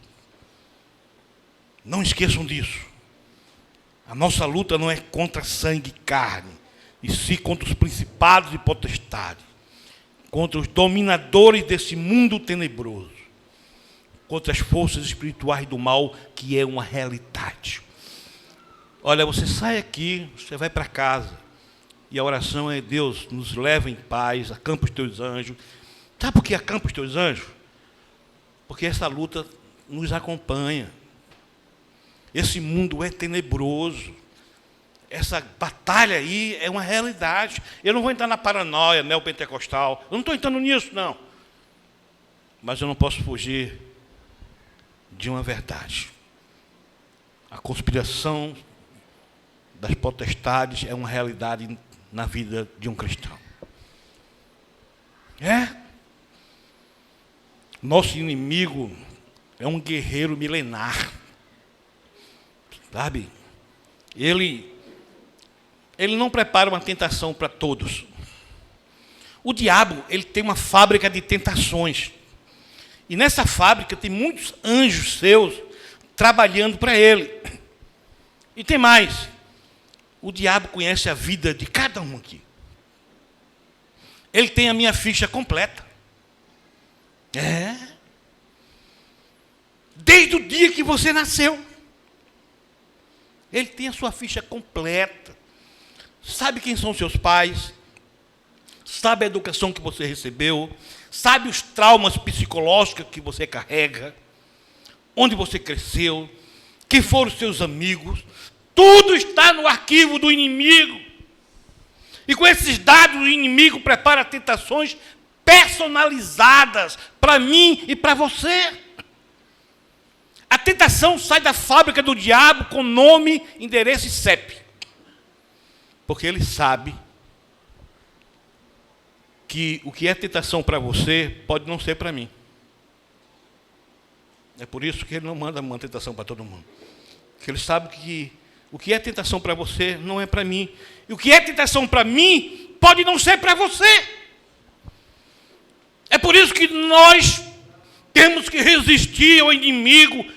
Não esqueçam disso. A nossa luta não é contra sangue e carne, e sim contra os principados e potestades, contra os dominadores desse mundo tenebroso, contra as forças espirituais do mal, que é uma realidade. Olha, você sai aqui, você vai para casa, e a oração é: Deus, nos leva em paz, acampa os teus anjos. Sabe por que acampa os teus anjos? Porque essa luta nos acompanha. Esse mundo é tenebroso. Essa batalha aí é uma realidade. Eu não vou entrar na paranoia neopentecostal. Eu não estou entrando nisso, não. Mas eu não posso fugir de uma verdade. A conspiração das potestades é uma realidade na vida de um cristão. Nosso inimigo é um guerreiro milenar. Sabe? Ele não prepara uma tentação para todos. O diabo, ele tem uma fábrica de tentações. E nessa fábrica tem muitos anjos seus trabalhando para ele. E tem mais. O diabo conhece a vida de cada um aqui. Ele tem a minha ficha completa. Desde o dia que você nasceu. Ele tem a sua ficha completa. Sabe quem são seus pais. Sabe a educação que você recebeu. Sabe os traumas psicológicos que você carrega. Onde você cresceu. Quem foram os seus amigos. Tudo está no arquivo do inimigo. E com esses dados, o inimigo prepara tentações personalizadas para mim e para você. A tentação sai da fábrica do diabo com nome, endereço e CEP. Porque ele sabe que o que é tentação para você pode não ser para mim. É por isso que ele não manda uma tentação para todo mundo. Porque ele sabe que o que é tentação para você não é para mim. E o que é tentação para mim pode não ser para você. É por isso que nós temos que resistir ao inimigo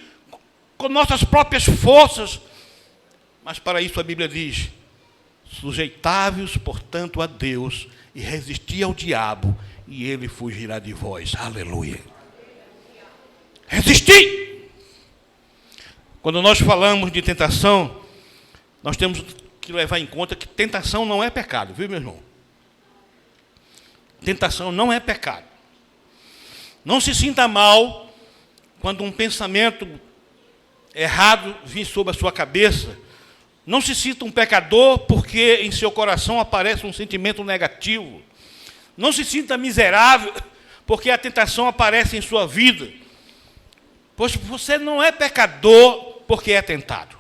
com nossas próprias forças. Mas para isso a Bíblia diz: sujeitai-vos, portanto, a Deus, e resisti ao diabo, e ele fugirá de vós. Aleluia. Resistir. Quando nós falamos de tentação, nós temos que levar em conta que tentação não é pecado, viu, meu irmão? Tentação não é pecado. Não se sinta mal quando um pensamento errado vir sobre a sua cabeça. Não se sinta um pecador porque em seu coração aparece um sentimento negativo. Não se sinta miserável porque a tentação aparece em sua vida. Pois você não é pecador porque é tentado.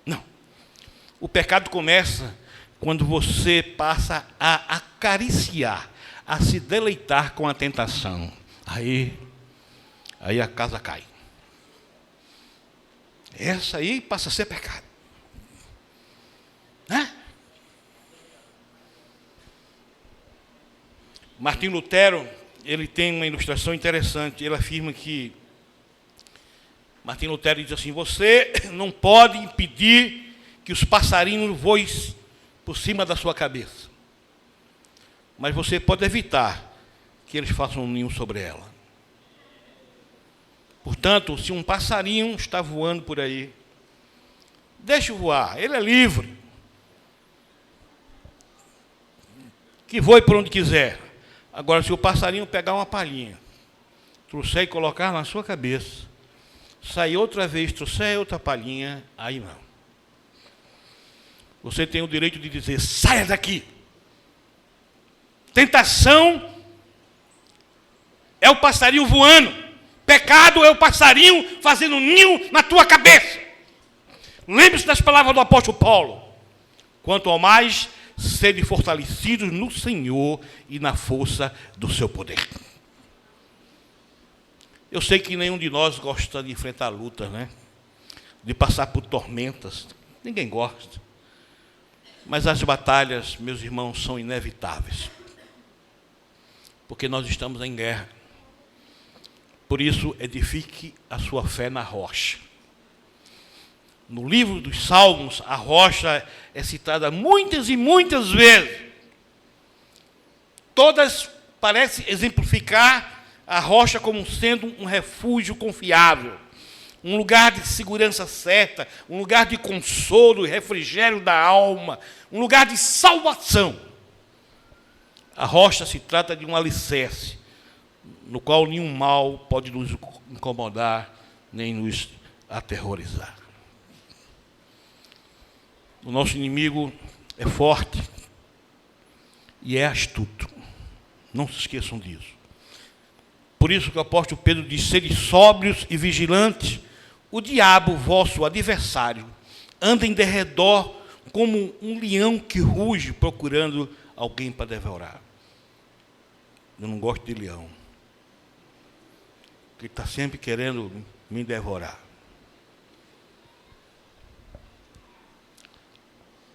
Não. O pecado começa quando você passa a acariciar, a se deleitar com a tentação. Aí a casa cai. Essa aí passa a ser pecado. Martim Lutero, ele tem uma ilustração interessante. Ele afirma que, Martim Lutero diz assim: você não pode impedir que os passarinhos voem por cima da sua cabeça, mas você pode evitar que eles façam um ninho sobre ela. Portanto, se um passarinho está voando por aí, deixe-o voar, ele é livre. Que voe por onde quiser. Agora, se o passarinho pegar uma palhinha, trouxer e colocar na sua cabeça, sair outra vez, trouxer outra palhinha, aí não. você tem o direito de dizer, saia daqui. Tentação é o passarinho voando. Pecado é o passarinho fazendo ninho na tua cabeça. Lembre-se das palavras do apóstolo Paulo. Quanto ao mais, sede fortalecidos no Senhor e na força do seu poder. Eu sei que nenhum de nós gosta de enfrentar lutas, né? De passar por tormentas. Ninguém gosta. Mas as batalhas, meus irmãos, são inevitáveis. Porque nós estamos em guerra. Por isso, edifique a sua fé na rocha. No livro dos Salmos, a rocha é citada muitas e muitas vezes. Todas parecem exemplificar a rocha como sendo um refúgio confiável, um lugar de segurança certa, um lugar de consolo e refrigério da alma, um lugar de salvação. A rocha se trata de um alicerce, no qual nenhum mal pode nos incomodar, nem nos aterrorizar. O nosso inimigo é forte e é astuto. Não se esqueçam disso. Por isso que o apóstolo Pedro diz, sede sóbrios e vigilantes. O diabo, vosso adversário, anda em derredor como um leão que ruge procurando alguém para devorar. Eu não gosto de leão. Ele está sempre querendo me devorar.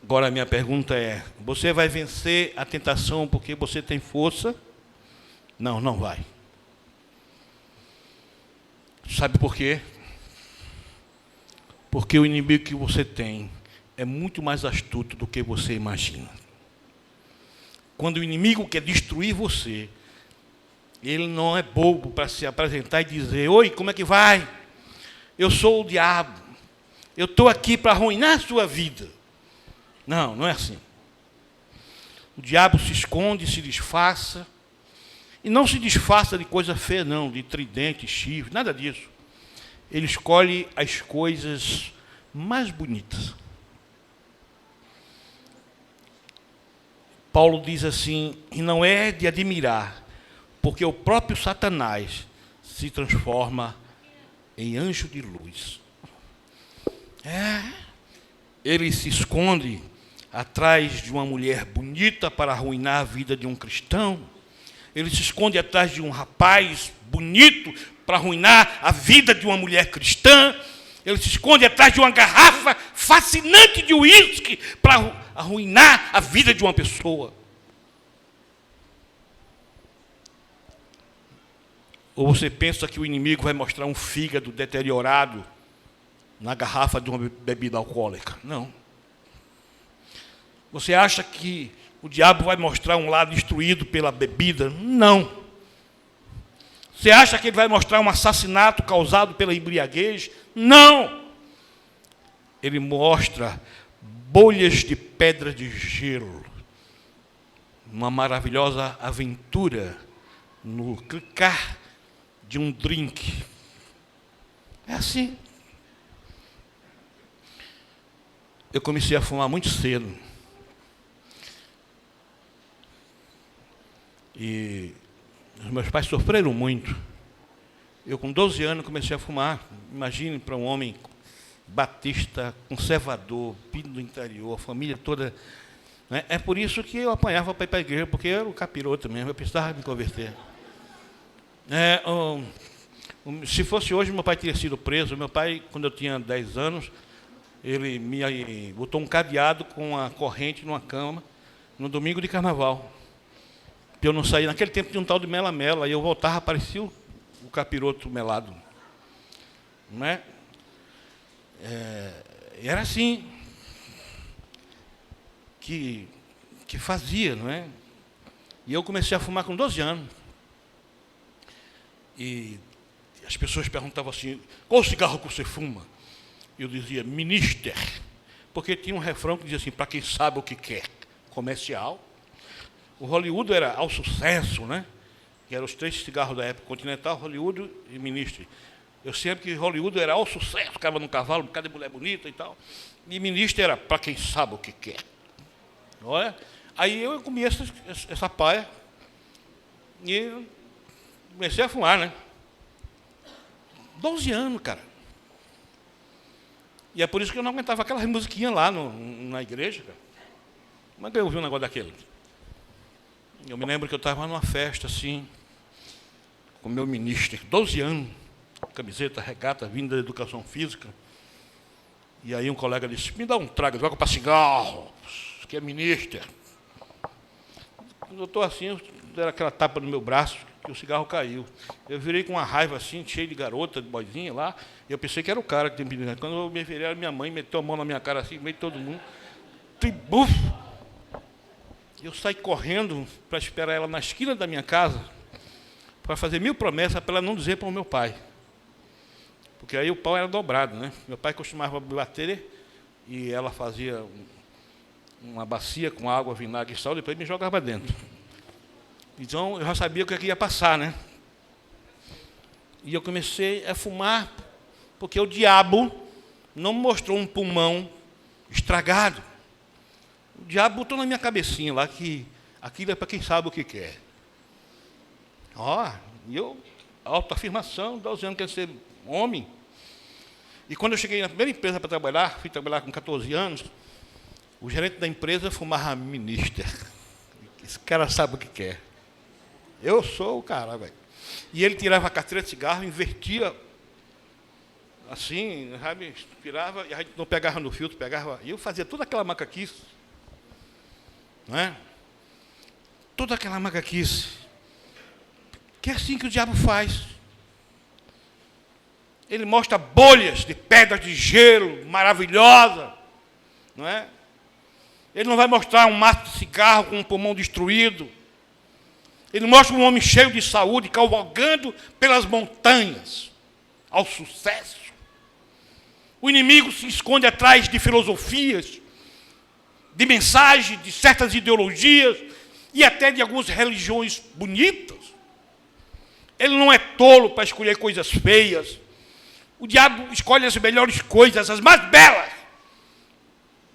Agora a minha pergunta é, você vai vencer a tentação porque você tem força? Não, não vai. Sabe por quê? Porque o inimigo que você tem é muito mais astuto do que você imagina. Quando o inimigo quer destruir você, ele não é bobo para se apresentar e dizer, oi, como é que vai? Eu sou o diabo. Eu estou aqui para arruinar a sua vida. Não, não é assim. O diabo se esconde, se disfarça. E não se disfarça de coisa feia, não, de tridente, chifre, nada disso. Ele escolhe as coisas mais bonitas. Paulo diz assim, e não é de admirar, porque o próprio Satanás se transforma em anjo de luz. Ele se esconde atrás de uma mulher bonita para arruinar a vida de um cristão. Ele se esconde atrás de um rapaz bonito para arruinar a vida de uma mulher cristã. Ele se esconde atrás de uma garrafa fascinante de uísque para arruinar a vida de uma pessoa. Ou você pensa que o inimigo vai mostrar um fígado deteriorado na garrafa de uma bebida alcoólica? Não. Você acha que o diabo vai mostrar um lado destruído pela bebida? Não. Você acha que ele vai mostrar um assassinato causado pela embriaguez? Não. Ele mostra bolhas de pedra de gelo. Uma maravilhosa aventura no clicar de um drink. É assim. Eu comecei a fumar muito cedo. E os meus pais sofreram muito. Eu, com 12 anos, comecei a fumar. Imagine para um homem batista, conservador, vindo do interior, a família toda. Né? É por isso que eu apanhava para ir para a igreja, porque eu era o capiroto mesmo, eu precisava me converter. Se fosse hoje, meu pai teria sido preso. Meu pai, quando eu tinha 10 anos, ele me botou um cadeado com a corrente numa cama, no domingo de carnaval. Eu não saía, naquele tempo tinha um tal de mela-mela, e eu voltava, parecia o capiroto melado. Não é? Era assim que fazia, não é? E eu comecei a fumar com 12 anos. E as pessoas perguntavam assim, qual o cigarro que você fuma? Eu dizia, Minister, porque tinha um refrão que dizia assim, para quem sabe o que quer, comercial. O Hollywood era ao sucesso, né? Que eram os 3 cigarros da época, Continental, Hollywood e Minister. Eu sempre que Hollywood era o sucesso, ficava no cavalo, um bocado de mulher bonita e tal. E ministro era para quem sabe o que quer. Olha, aí eu comi essa paia e comecei a fumar, né? 12 anos, cara. E é por isso que eu não aguentava aquelas musiquinhas lá na igreja, cara. Como é que eu ouvi um negócio daquele? Eu me lembro que eu estava numa festa assim, com o meu ministro, 12 anos, camiseta, regata, vindo da educação física. E aí um colega disse, me dá um trago, joga para cigarro, que é ministro. Quando eu estou assim, deram aquela tapa no meu braço, que o cigarro caiu. Eu virei com uma raiva assim, cheio de garota, de boizinha lá, e eu pensei que era o cara que tinha pedido. Quando eu me virei, minha mãe meteu a mão na minha cara assim, meio de todo mundo, tribuf! Eu saí correndo para esperar ela na esquina da minha casa, para fazer 1000 promessas para ela não dizer para o meu pai. Porque aí o pau era dobrado, né? Meu pai costumava bater e ela fazia uma bacia com água, vinagre e sal, depois me jogava dentro. Então eu já sabia o que ia passar, né? E eu comecei a fumar, porque o diabo não me mostrou um pulmão estragado. O diabo botou na minha cabecinha lá que aquilo é para quem sabe o que quer. E eu, autoafirmação, 12 anos, quero ser homem. E quando eu cheguei na primeira empresa para trabalhar, fui trabalhar com 14 anos, o gerente da empresa fumava minister. Esse cara sabe o que quer. Eu sou o cara, velho. E ele tirava a carteira de cigarro, invertia assim, sabe, tirava, e a gente não pegava no filtro, pegava. E eu fazia toda aquela macaquice. Não é? Toda aquela macaquice. Que é assim que o diabo faz. Ele mostra bolhas de pedras de gelo maravilhosa, não é? Ele não vai mostrar um maço de cigarro com um pulmão destruído. Ele mostra um homem cheio de saúde, cavalgando pelas montanhas ao sucesso. O inimigo se esconde atrás de filosofias, de mensagens, de certas ideologias e até de algumas religiões bonitas. Ele não é tolo para escolher coisas feias. O diabo escolhe as melhores coisas, as mais belas,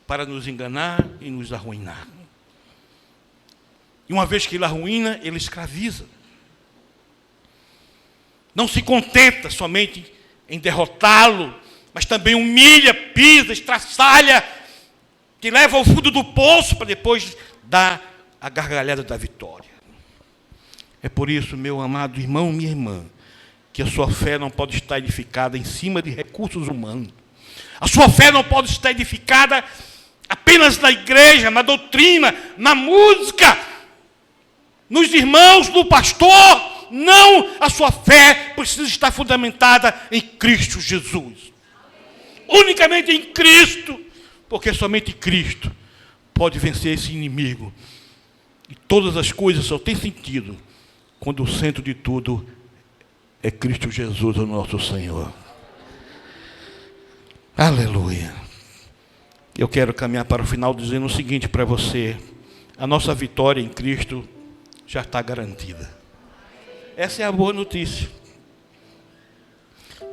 para nos enganar e nos arruinar. E uma vez que ele arruína, ele escraviza. Não se contenta somente em derrotá-lo, mas também humilha, pisa, estraçalha, te leva ao fundo do poço para depois dar a gargalhada da vitória. É por isso, meu amado irmão, minha irmã, que a sua fé não pode estar edificada em cima de recursos humanos. A sua fé não pode estar edificada apenas na igreja, na doutrina, na música, nos irmãos, no pastor. Não, a sua fé precisa estar fundamentada em Cristo Jesus. Unicamente em Cristo, porque somente Cristo pode vencer esse inimigo. E todas as coisas só têm sentido quando o centro de tudo é Cristo Jesus, o nosso Senhor. Aleluia. Eu quero caminhar para o final dizendo o seguinte para você: a nossa vitória em Cristo já está garantida. Essa é a boa notícia.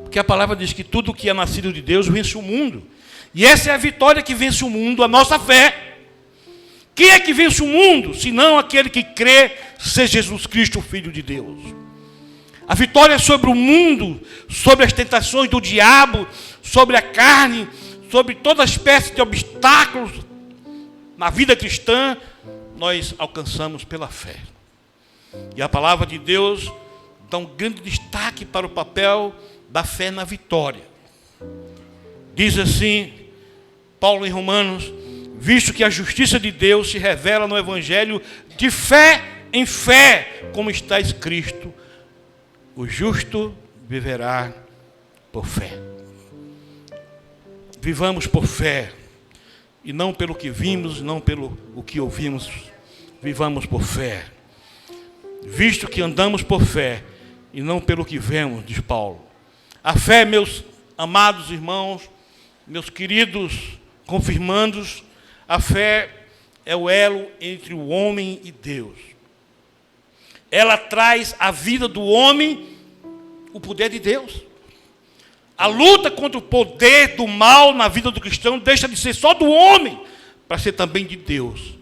Porque a palavra diz que tudo que é nascido de Deus vence o mundo. E essa é a vitória que vence o mundo, a nossa fé. Quem é que vence o mundo, senão aquele que crê ser Jesus Cristo, o Filho de Deus? A vitória sobre o mundo, sobre as tentações do diabo, sobre a carne, sobre toda espécie de obstáculos na vida cristã, nós alcançamos pela fé. E a palavra de Deus dá um grande destaque para o papel da fé na vitória. Diz assim, Paulo em Romanos: visto que a justiça de Deus se revela no Evangelho de fé em fé, como está escrito, o justo viverá por fé. Vivamos por fé, e não pelo que vimos, não pelo o que ouvimos. Vivamos por fé. Visto que andamos por fé, e não pelo que vemos, diz Paulo. A fé, meus amados irmãos, meus queridos confirmandos, a fé é o elo entre o homem e Deus. Ela traz à vida do homem o poder de Deus. A luta contra o poder do mal na vida do cristão deixa de ser só do homem, para ser também de Deus.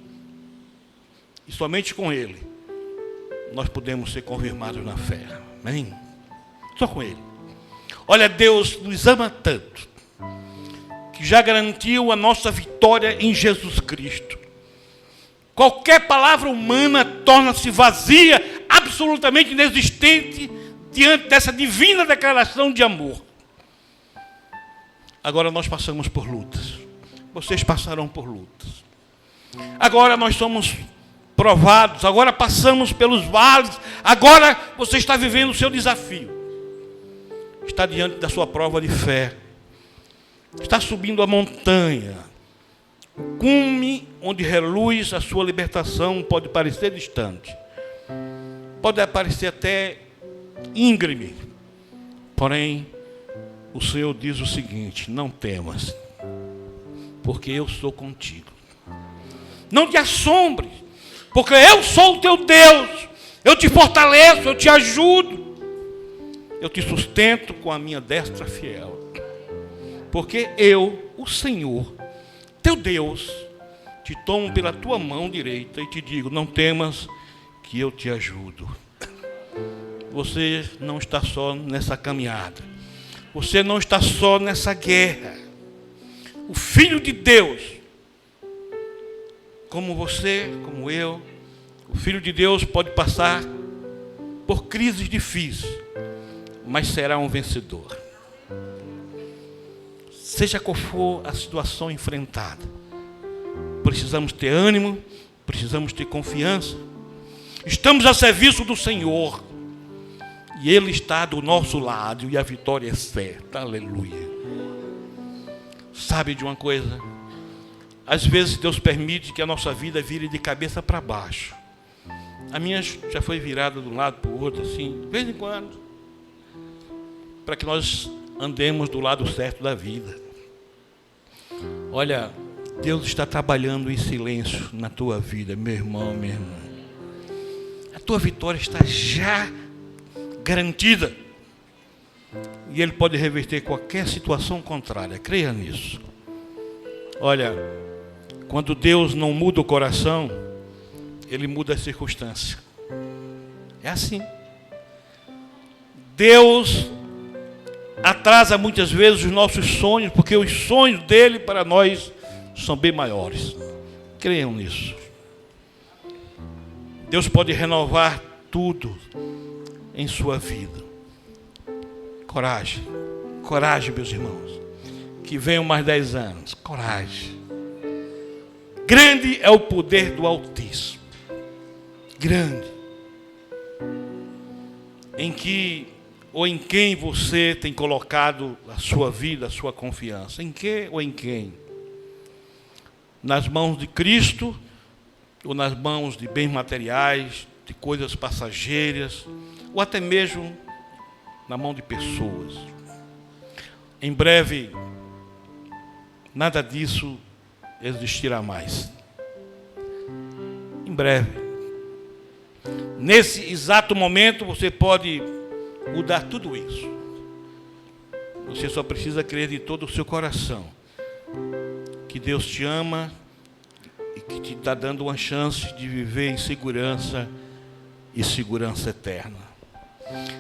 E somente com Ele nós podemos ser confirmados na fé. Amém? Só com Ele. Olha, Deus nos ama tanto, que já garantiu a nossa vitória em Jesus Cristo. Qualquer palavra humana torna-se vazia, absolutamente inexistente, diante dessa divina declaração de amor. Agora nós passamos por lutas. Vocês passarão por lutas. Agora nós somos provados. Agora passamos pelos vales. Agora você está vivendo o seu desafio. Está diante da sua prova de fé. Está subindo a montanha. O cume onde reluz a sua libertação pode parecer distante. Pode parecer até íngreme. Porém, o Senhor diz o seguinte: não temas, porque eu sou contigo. Não te assombres, porque eu sou o teu Deus. Eu te fortaleço, eu te ajudo. Eu te sustento com a minha destra fiel. Porque eu, o Senhor, teu Deus, te tomo pela tua mão direita e te digo: não temas, que eu te ajudo. Você não está só nessa caminhada. Você não está só nessa guerra. O Filho de Deus, como você, como eu, o Filho de Deus pode passar por crises difíceis, mas será um vencedor. Seja qual for a situação enfrentada, precisamos ter ânimo, precisamos ter confiança. Estamos a serviço do Senhor. E Ele está do nosso lado, e a vitória é certa. Aleluia. Sabe de uma coisa? Às vezes Deus permite que a nossa vida vire de cabeça para baixo. A minha já foi virada de um lado para o outro, assim, de vez em quando. Para que nós andemos do lado certo da vida. Olha, Deus está trabalhando em silêncio na tua vida, meu irmão, minha irmã. A tua vitória está já garantida. E Ele pode reverter qualquer situação contrária. Creia nisso. Olha, quando Deus não muda o coração, Ele muda a circunstância. É assim. Deus atrasa muitas vezes os nossos sonhos, porque os sonhos dele para nós são bem maiores. Creiam nisso. Deus pode renovar tudo em sua vida. Coragem, coragem, meus irmãos. Que venham mais 10 anos. Coragem. Grande é o poder do Altíssimo. Grande. Em que ou em quem você tem colocado a sua vida, a sua confiança? Em que ou em quem? Nas mãos de Cristo ou nas mãos de bens materiais, de coisas passageiras, ou até mesmo na mão de pessoas? Em breve, nada disso existirá mais. Em breve. Nesse exato momento, você pode mudar tudo isso. Você só precisa crer de todo o seu coração que Deus te ama e que te está dando uma chance de viver em segurança e segurança eterna.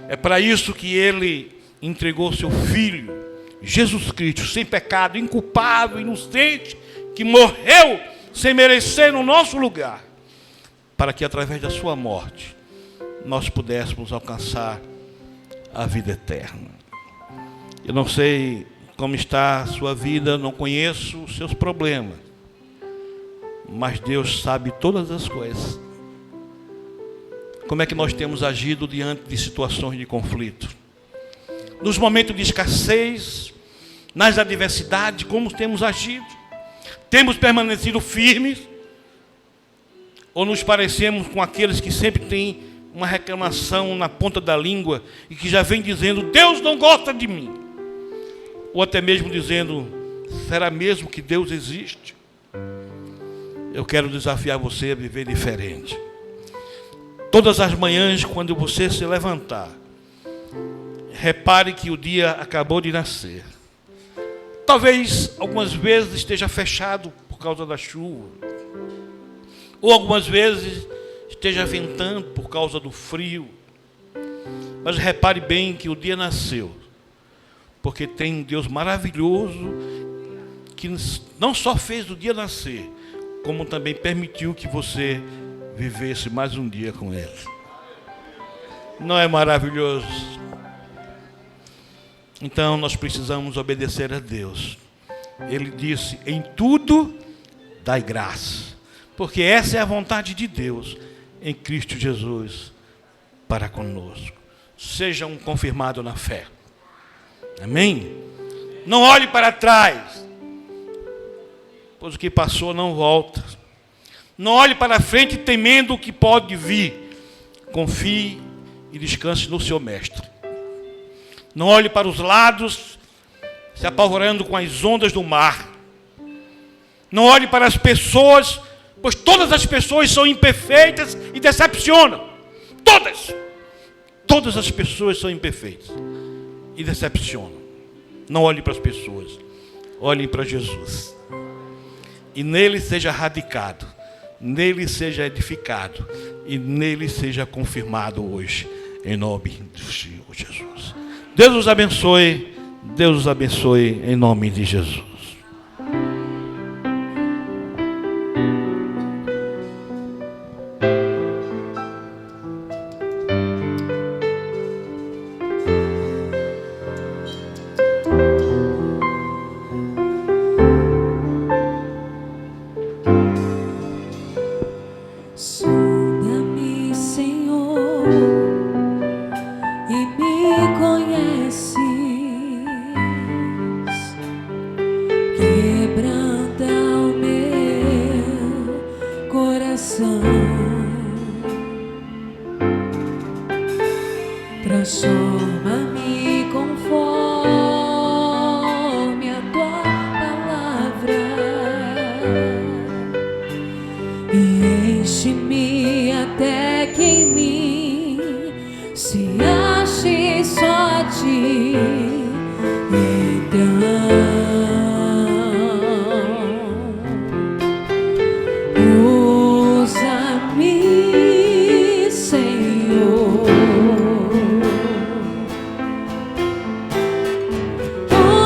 É para isso que Ele entregou seu Filho, Jesus Cristo, sem pecado, inculpado, inocente, que morreu sem merecer no nosso lugar, para que através da sua morte nós pudéssemos alcançar a vida eterna. Eu não sei como está a sua vida, não conheço os seus problemas, mas Deus sabe todas as coisas. Como é que nós temos agido diante de situações de conflito? Nos momentos de escassez, nas adversidades, como temos agido? Temos permanecido firmes? Ou nos parecemos com aqueles que sempre têm uma reclamação na ponta da língua e que já vem dizendo: Deus não gosta de mim? Ou até mesmo dizendo: será mesmo que Deus existe? Eu quero desafiar você a viver diferente. Todas as manhãs, quando você se levantar, repare que o dia acabou de nascer. Talvez algumas vezes esteja fechado por causa da chuva, ou algumas vezes esteja ventando por causa do frio. Mas repare bem que o dia nasceu, porque tem um Deus maravilhoso que não só fez o dia nascer, como também permitiu que você vivesse mais um dia com Ele. Não é maravilhoso? Então nós precisamos obedecer a Deus. Ele disse: em tudo dai graça, porque essa é a vontade de Deus em Cristo Jesus para conosco. Seja um confirmado na fé. Amém? Não olhe para trás, pois o que passou não volta. Não olhe para frente temendo o que pode vir. Confie e descanse no seu Mestre. Não olhe para os lados, se apavorando com as ondas do mar. Não olhe para as pessoas, pois todas as pessoas são imperfeitas e decepcionam. Todas! Todas as pessoas são imperfeitas e decepcionam. Não olhe para as pessoas, olhem para Jesus. E nele seja radicado, nele seja edificado e nele seja confirmado hoje, em nome do Senhor Jesus. Deus os abençoe, Deus os abençoe em nome de Jesus. Sonda-me, Senhor, e me conheces. Quebranta o meu coração. Transforma-me conforme a tua palavra. E enche-me até que em mim se ache só a ti. Então usa-me, Senhor.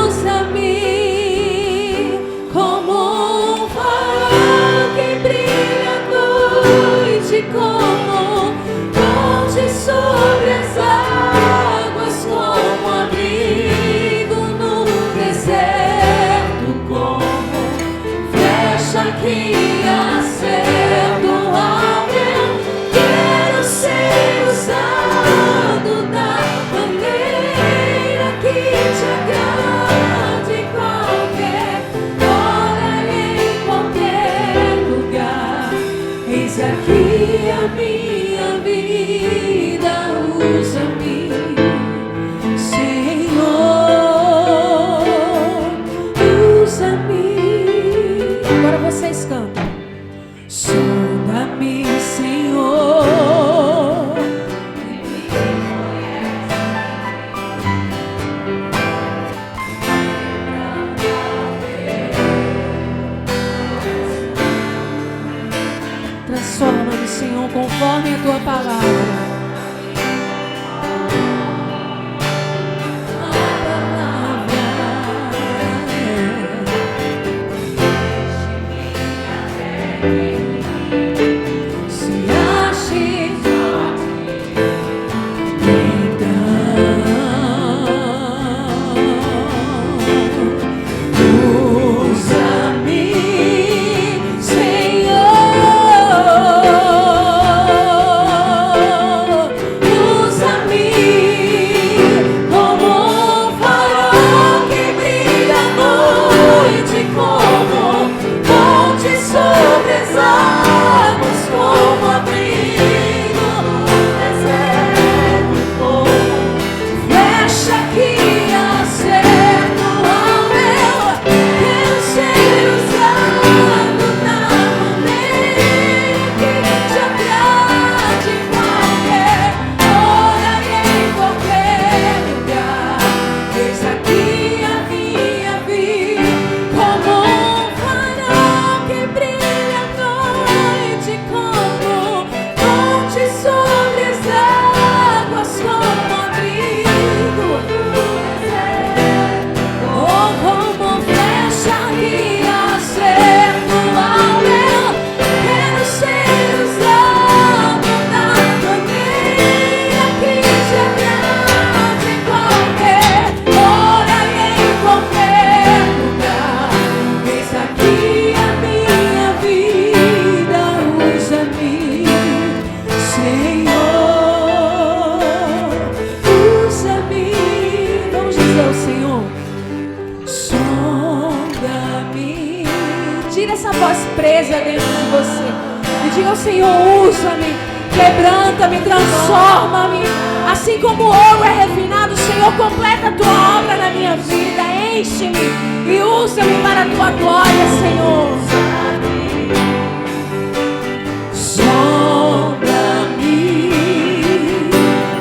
Usa-me como um farol que brilha à noite, como ponte sobre as águas, como abrigo num deserto, como flecha que acerta o alvo. Quero ser usado da maneira que te agrade, em qualquer hora e em qualquer lugar. Eis aqui a minha vida, usa-me, Senhor, usa-me. Agora vocês cantam. Sonda-me, Senhor, transforma-me, Senhor, conforme a tua palavra. Se ache usa-me, Senhor. presa dentro de você. E diga ao Senhor, usa-me, quebranta-me, transforma-me. Assim como o ouro é refinado, Senhor, completa a tua obra na minha vida. Enche-me e usa-me para a tua glória, Senhor. Sonda-me,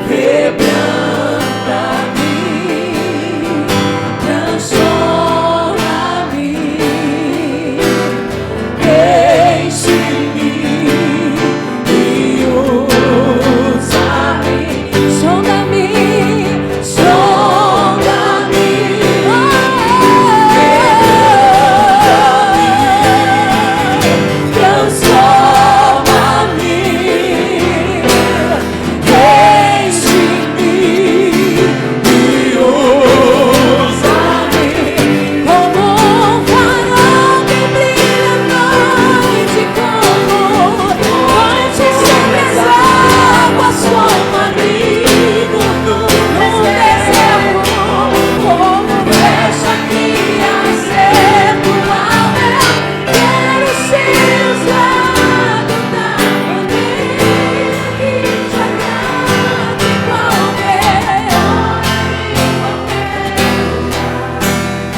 quebranta-me, transforma-me, enche-me e usa-me. Sonda-me, sonda-me, transforma-me, enche-me e usa-me. Como um farol que brilha à noite, como antes sobre as águas, como amigo no deserto, como flecha que acerta o alvo. Quero ser usado da maneira que te agrade, qualquer.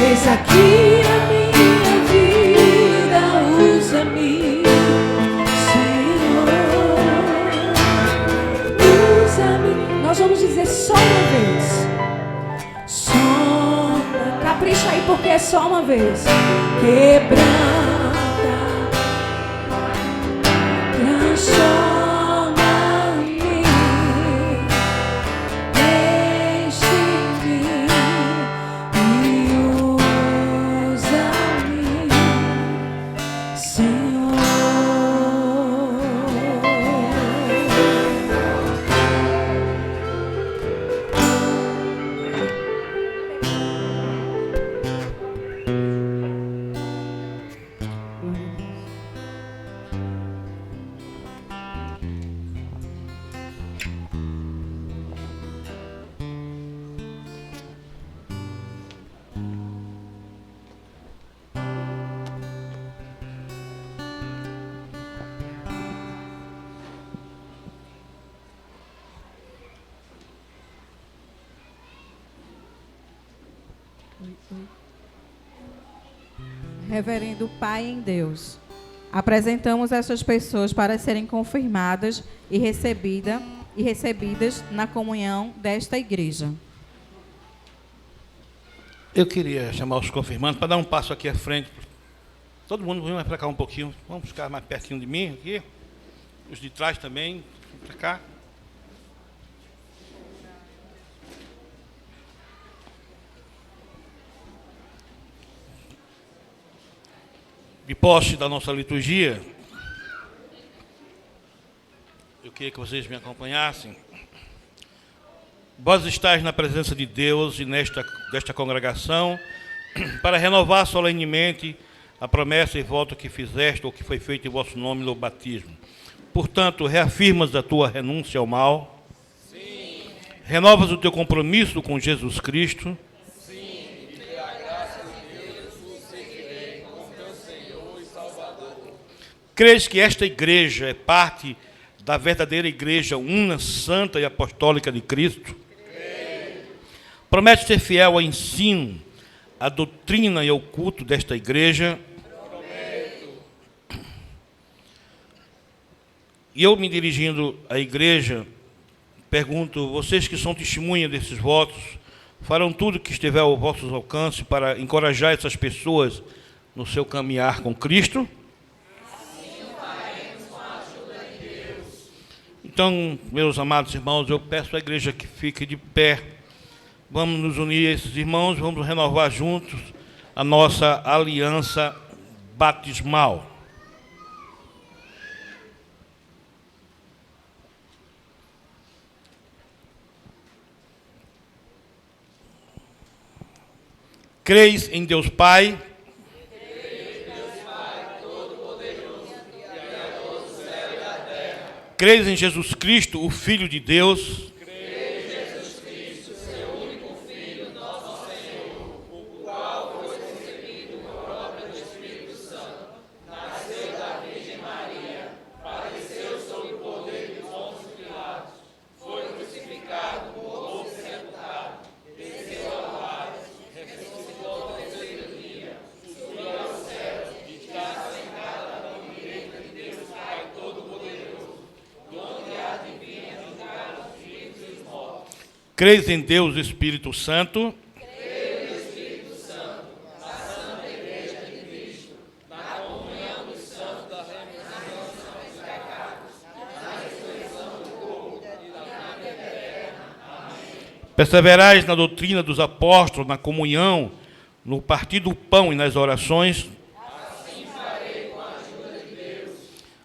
Eis aqui a minha vida, usa-me, Senhor, usa-me. Nós vamos dizer só uma vez. Sonda, capricha aí porque é só uma vez. Quebranta, transforma-me, enche-me e usa-me, Senhor. Reverendo Pai em Deus, apresentamos essas pessoas para serem confirmadas e recebidas na comunhão desta igreja. Eu queria chamar os confirmandos para dar um passo aqui à frente. Todo mundo vem mais para cá um pouquinho. Vamos ficar mais pertinho de mim aqui. Os de trás também. Para cá. De posse da nossa liturgia, eu queria que vocês me acompanhassem. Vós estáis na presença de Deus e desta congregação para renovar solenemente a promessa e voto que fizeste ou que foi feito em vosso nome no batismo. Portanto, reafirmas a tua renúncia ao mal. Sim. Renovas o teu compromisso com Jesus Cristo. Crês que esta igreja é parte da verdadeira igreja una, santa e apostólica de Cristo? Creio. Promete ser fiel ao ensino, à doutrina e ao culto desta igreja? Prometo. E eu, me dirigindo à igreja, pergunto: vocês que são testemunha desses votos, farão tudo que estiver ao vosso alcance para encorajar essas pessoas no seu caminhar com Cristo? Então, meus amados irmãos, eu peço à igreja que fique de pé. Vamos nos unir a esses irmãos, vamos renovar juntos a nossa aliança batismal. Creis em Deus Pai? Creis em Jesus Cristo, o Filho de Deus? Creio em Jesus Cristo, seu único Filho, nosso Senhor, o qual foi concebido por obra do Espírito Santo, nasceu Creis em Deus, Espírito Santo? Creio no Espírito Santo, na Santa Igreja de Cristo, na comunhão dos santos, da remissão dos pecados, na ressurreição do corpo e da vida eterna. Amém. Perseverais na doutrina dos apóstolos, na comunhão, no partir do pão e nas orações. Assim farei com a ajuda de Deus.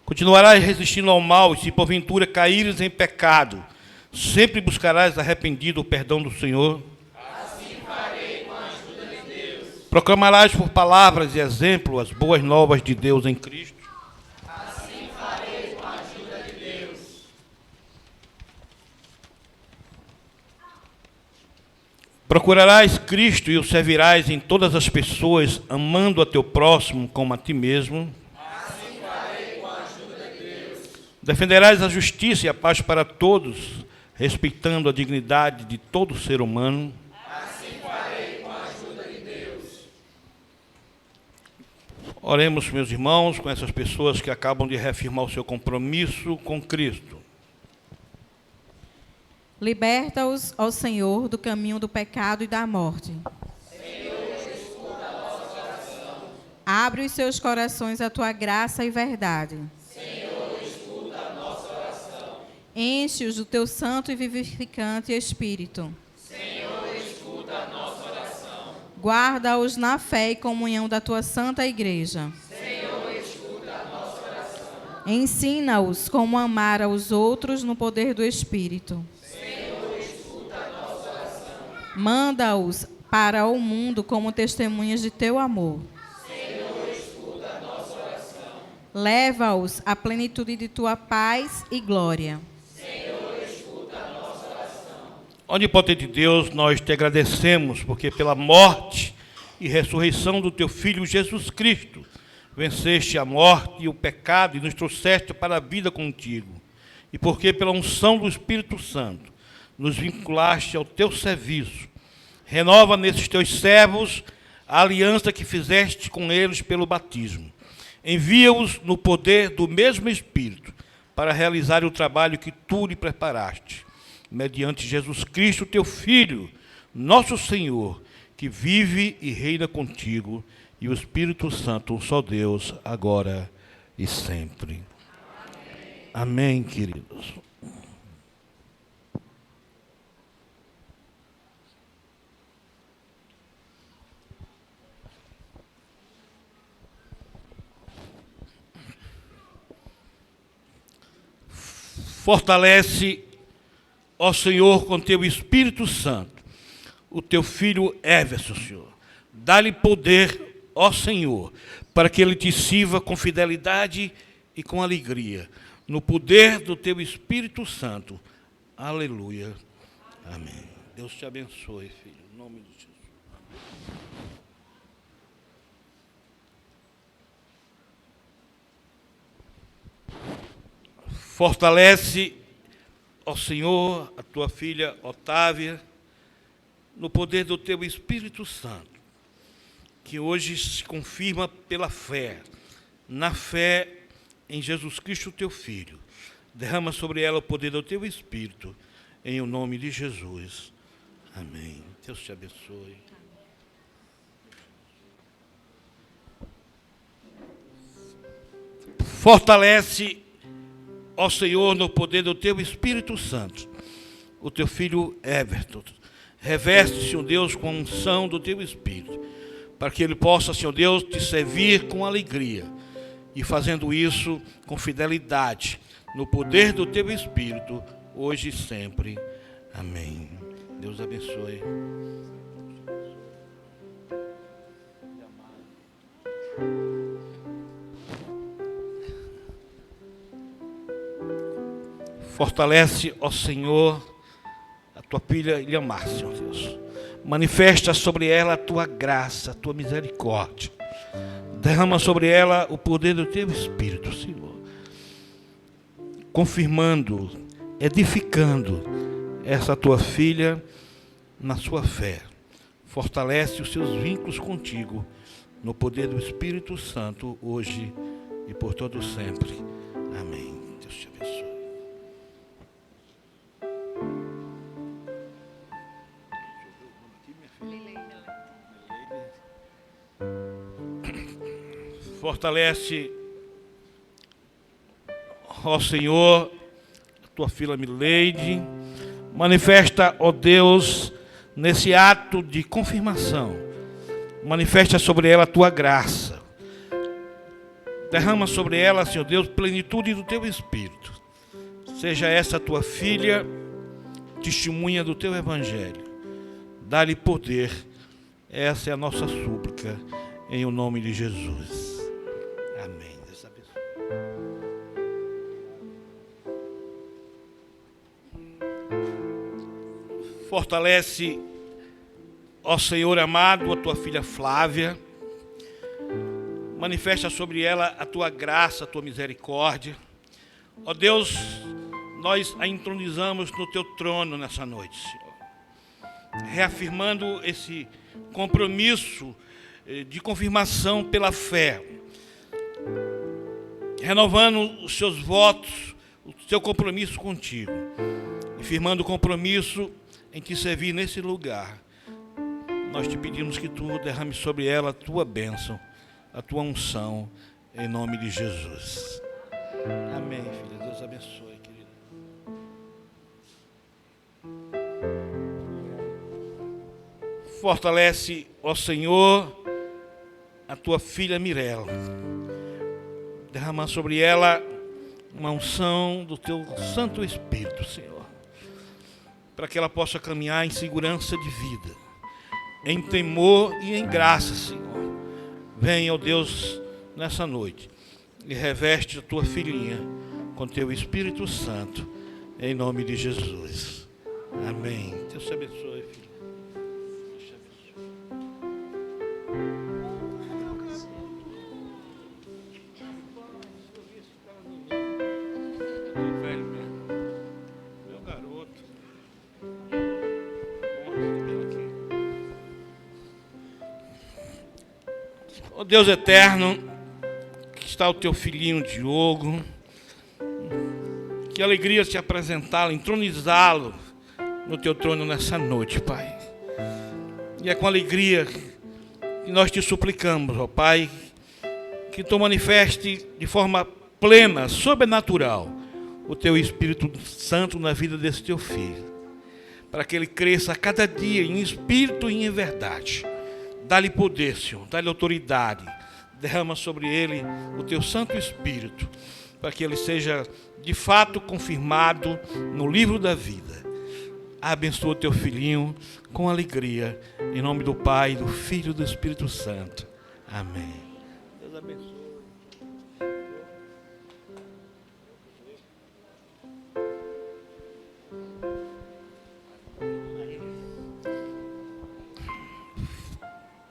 Continuarás resistindo ao mal, e se porventura caíres em pecado, sempre buscarás arrependido o perdão do Senhor. Assim farei com a ajuda de Deus. Proclamarás por palavras e exemplo as boas novas de Deus em Cristo. Assim farei com a ajuda de Deus. Procurarás Cristo e o servirás em todas as pessoas, amando a teu próximo como a ti mesmo. Assim farei com a ajuda de Deus. Defenderás a justiça e a paz para todos, respeitando a dignidade de todo ser humano. Assim farei com a ajuda de Deus. Oremos, meus irmãos, com essas pessoas que acabam de reafirmar o seu compromisso com Cristo. Liberta-os, ó Senhor, do caminho do pecado e da morte. Senhor, escuta a nossa oração. Abre os seus corações à tua graça e verdade. Senhor, escuta a nossa oração. Enche-os do teu santo e vivificante Espírito. Senhor, escuta a nossa oração. Guarda-os na fé e comunhão da tua santa igreja. Senhor, escuta a nossa oração. Ensina-os como amar aos outros no poder do Espírito. Manda-os para o mundo como testemunhas de teu amor. Senhor, escuta a nossa oração. Leva-os à plenitude de tua paz e glória. Senhor, escuta a nossa oração. Onipotente Deus, nós te agradecemos, porque pela morte e ressurreição do teu Filho Jesus Cristo, venceste a morte e o pecado e nos trouxeste para a vida contigo. E porque pela unção do Espírito Santo, nos vinculaste ao teu serviço. Renova nesses teus servos a aliança que fizeste com eles pelo batismo. Envia-os no poder do mesmo Espírito para realizar o trabalho que tu lhe preparaste, mediante Jesus Cristo, teu Filho, nosso Senhor, que vive e reina contigo, e o Espírito Santo, um só Deus, agora e sempre. Amém, queridos. Fortalece, ó Senhor, com teu Espírito Santo, o teu filho Everson, Senhor. Dá-lhe poder, ó Senhor, para que ele te sirva com fidelidade e com alegria, no poder do teu Espírito Santo. Aleluia. Amém. Deus te abençoe, filho, em nome de Jesus. Fortalece, ó Senhor, a tua filha Otávia, no poder do teu Espírito Santo, que hoje se confirma pela fé, na fé em Jesus Cristo, teu Filho. Derrama sobre ela o poder do teu Espírito, em o nome de Jesus. Amém. Deus te abençoe. Fortalece, ó Senhor, no poder do teu Espírito Santo, o teu filho Everton. Reveste, Senhor Deus, com a unção do teu Espírito, para que ele possa, Senhor Deus, te servir com alegria, e fazendo isso com fidelidade, no poder do teu Espírito, hoje e sempre. Amém. Deus abençoe. Fortalece, ó Senhor, a tua filha Ilhamar, Senhor Deus. Manifesta sobre ela a tua graça, a tua misericórdia. Derrama sobre ela o poder do teu Espírito, Senhor. Confirmando, edificando essa tua filha na sua fé. Fortalece os seus vínculos contigo, no poder do Espírito Santo, hoje e por todo sempre. Amém. Deus te abençoe. Fortalece, ó Senhor, a tua filha Mileide. Manifesta, ó Deus, nesse ato de confirmação. Manifesta sobre ela a tua graça. Derrama sobre ela, Senhor Deus, plenitude do teu Espírito. Seja essa a tua filha, testemunha do teu Evangelho. Dá-lhe poder. Essa é a nossa súplica, em o nome de Jesus. Amém. Deus abençoe. Fortalece, ó Senhor amado, a tua filha Flávia. Manifesta sobre ela a tua graça, a tua misericórdia. Ó Deus, nós a entronizamos no teu trono nessa noite, Senhor. Reafirmando esse compromisso de confirmação pela fé. Renovando os seus votos, o seu compromisso contigo. E firmando o compromisso em te servir nesse lugar. Nós te pedimos que tu derrame sobre ela a tua bênção, a tua unção, em nome de Jesus. Amém, filha. Deus abençoe, querida. Fortalece, ó Senhor, a tua filha Mirella. Derrama sobre ela uma unção do teu Santo Espírito, Senhor, para que ela possa caminhar em segurança de vida, em temor e em graça, Senhor. Venha, ó Deus, nessa noite e reveste a tua filhinha com teu Espírito Santo, em nome de Jesus. Amém. Deus te abençoe, filho. Deus te abençoe. Eu tô velho mesmo. Meu garoto. Ó Deus eterno, que está o teu filhinho Diogo, que alegria te apresentá-lo, entronizá-lo no teu trono nessa noite, Pai. E é com alegria que nós te suplicamos, ó Pai, que tu manifeste de forma plena, sobrenatural, o teu Espírito Santo na vida desse teu filho, para que ele cresça a cada dia em espírito e em verdade. Dá-lhe poder, Senhor, dá-lhe autoridade, derrama sobre ele o teu Santo Espírito, para que ele seja de fato confirmado no livro da vida. Abençoa o teu filhinho com alegria, em nome do Pai, do Filho e do Espírito Santo. Amém. Deus abençoe.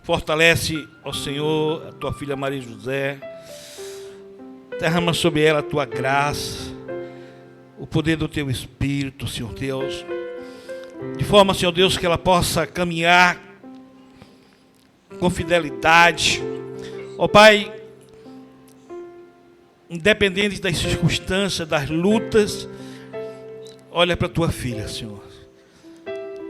Fortalece, ó Senhor, a tua filha Maria José. Derrama sobre ela a tua graça, o poder do teu Espírito, Senhor Deus. De forma, Senhor Deus, que ela possa caminhar com fidelidade. Ó Pai, independente das circunstâncias, das lutas, olha para a tua filha, Senhor,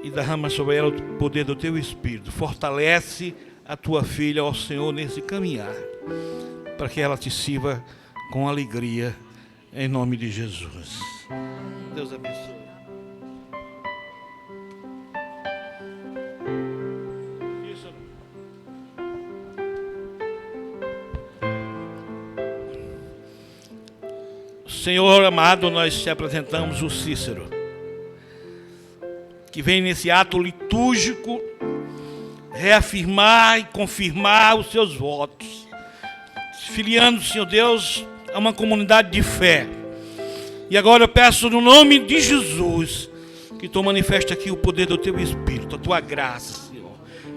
e derrama sobre ela o poder do teu Espírito. Fortalece a tua filha, ó Senhor, nesse caminhar, para que ela te sirva com alegria, em nome de Jesus. Deus abençoe. Isso. Senhor amado, nós te apresentamos o Cícero, que vem nesse ato litúrgico reafirmar e confirmar os seus votos, filiando, Senhor Deus, a uma comunidade de fé. E agora eu peço no nome de Jesus, que tu manifeste aqui o poder do teu Espírito, a tua graça, Senhor.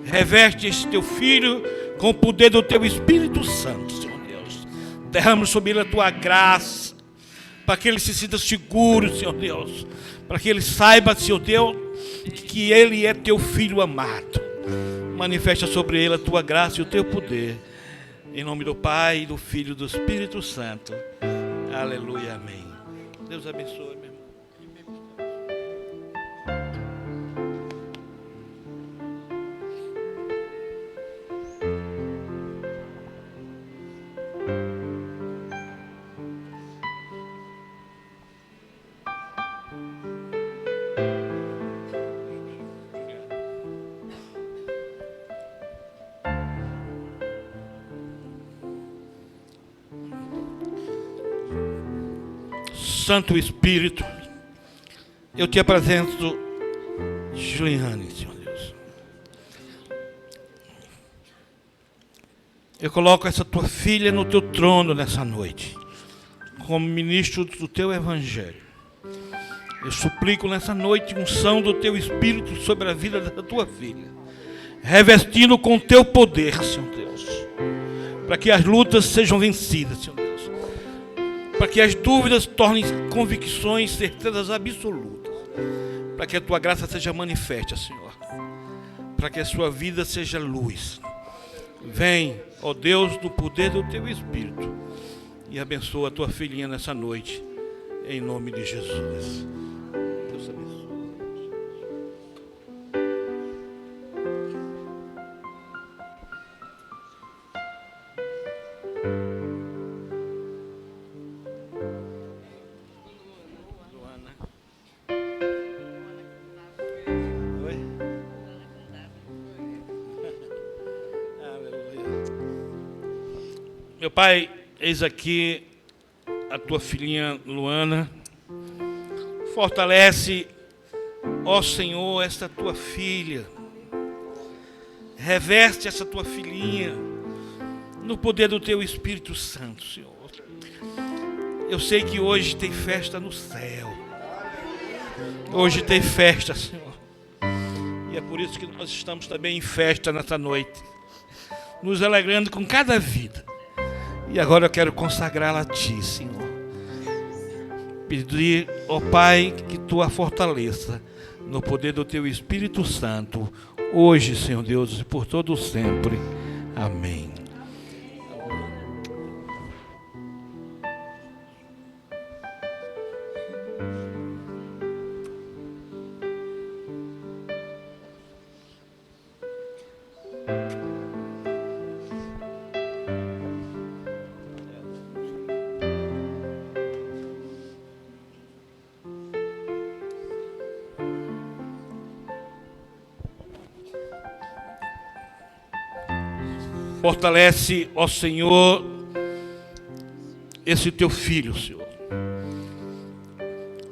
Reveste esse teu filho com o poder do teu Espírito Santo, Senhor Deus. Derrama sobre ele a tua graça, para que ele se sinta seguro, Senhor Deus, para que ele saiba, Senhor Deus, que ele é teu filho amado. Manifesta sobre ele a tua graça e o teu poder, em nome do Pai, do Filho e do Espírito Santo. Aleluia, amém. Deus abençoe, meu irmão. Santo Espírito, eu te apresento Juliane, Senhor Deus. Eu coloco essa tua filha no teu trono nessa noite, como ministro do teu evangelho. Eu suplico nessa noite unção do teu Espírito sobre a vida da tua filha, revestindo com teu poder, Senhor Deus, para que as lutas sejam vencidas, Senhor Deus, para que as dúvidas tornem convicções, certezas absolutas, para que a tua graça seja manifesta, Senhor, para que a sua vida seja luz. Vem, ó Deus, do poder do teu Espírito, e abençoa a tua filhinha nessa noite, em nome de Jesus. Deus abençoe. Luana. Oi? Aleluia. Meu Pai, eis aqui a tua filhinha Luana. Fortalece, ó Senhor, esta tua filha. Reveste essa tua filhinha no poder do teu Espírito Santo, Senhor. Eu sei que hoje tem festa no céu. Hoje tem festa, Senhor. E é por isso que nós estamos também em festa nessa noite, nos alegrando com cada vida. E agora eu quero consagrá-la a Ti, Senhor. Pedir, ó Pai, que Tu a fortaleça no poder do Teu Espírito Santo, hoje, Senhor Deus, e por todo sempre. Amém. Fortalece, ó Senhor, esse teu filho, Senhor.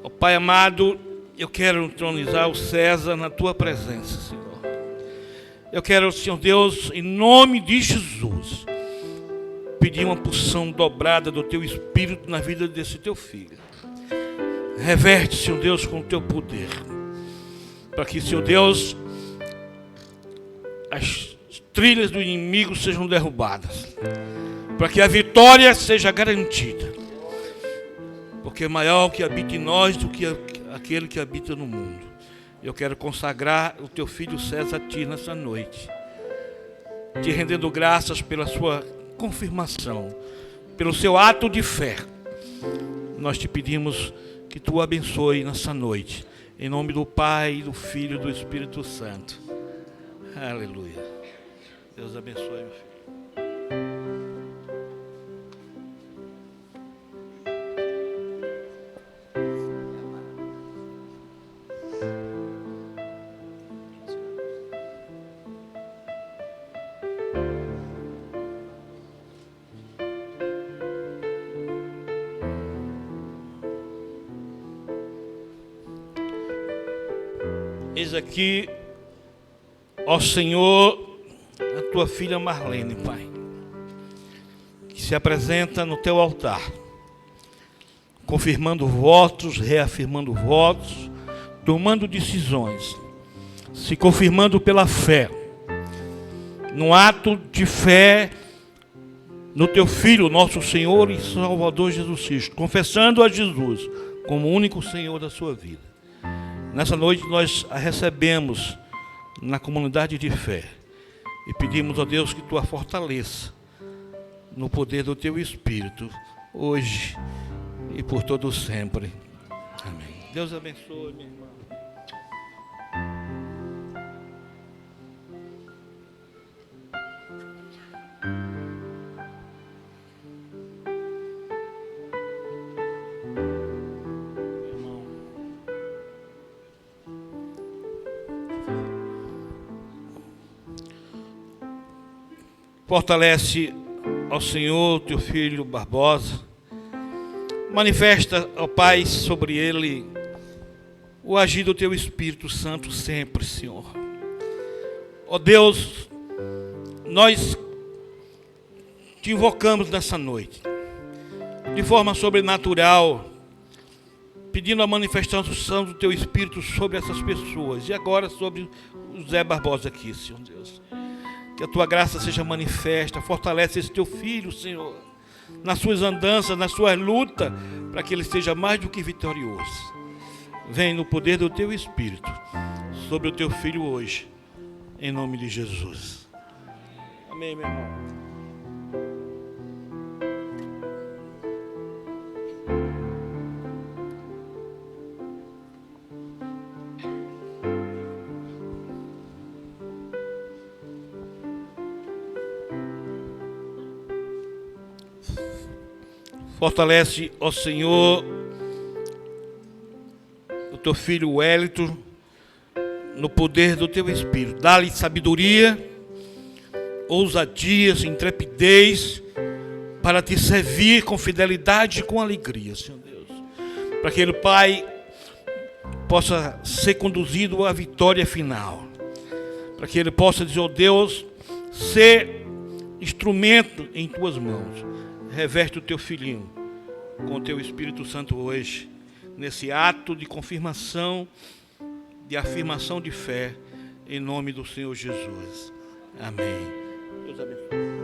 Ó Pai amado, eu quero entronizar o César na tua presença, Senhor. Eu quero, Senhor Deus, em nome de Jesus, pedir uma porção dobrada do teu Espírito na vida desse teu filho. Reverte, Senhor Deus, com o teu poder, para que, Senhor Deus, as trilhas do inimigo sejam derrubadas, para que a vitória seja garantida, porque é maior o que habita em nós do que aquele que habita no mundo. Eu quero consagrar o teu filho César a Ti nessa noite, te rendendo graças pela sua confirmação, pelo seu ato de fé. Nós te pedimos que Tu o abençoe nessa noite, em nome do Pai, do Filho e do Espírito Santo. Aleluia. Deus abençoe, meu filho. Eis aqui, ó Senhor, a tua filha Marlene, Pai, que se apresenta no teu altar, confirmando votos, reafirmando votos, tomando decisões, se confirmando pela fé, num ato de fé no teu Filho, nosso Senhor e Salvador Jesus Cristo, confessando a Jesus como o único Senhor da sua vida. Nessa noite nós a recebemos na comunidade de fé e pedimos a Deus que Tu a fortaleça no poder do Teu Espírito, hoje e por todo sempre. Amém. Deus abençoe, minha irmã. Fortalece, ó Senhor, teu filho Barbosa, Manifesta, ó Pai, sobre ele o agir do Teu Espírito Santo sempre, Senhor. Ó Deus, nós Te invocamos nessa noite, de forma sobrenatural, pedindo a manifestação do Teu Espírito sobre essas pessoas, e agora sobre o Zé Barbosa aqui, Senhor Deus. Que a Tua graça seja manifesta, fortalece esse Teu filho, Senhor, nas suas andanças, nas suas lutas, para que ele seja mais do que vitorioso. Vem no poder do Teu Espírito sobre o Teu filho hoje, em nome de Jesus. Amém, meu irmão. Fortalece, ó Senhor, o Teu filho Wellington, no poder do Teu Espírito. Dá-lhe sabedoria, ousadia, intrepidez, para Te servir com fidelidade e com alegria, Senhor Deus. Para que ele, Pai, possa ser conduzido à vitória final. Para que ele possa dizer, ó Deus, ser instrumento em Tuas mãos. Reveste o Teu filhinho com o Teu Espírito Santo hoje, nesse ato de confirmação, de afirmação de fé, em nome do Senhor Jesus. Amém. Deus abençoe.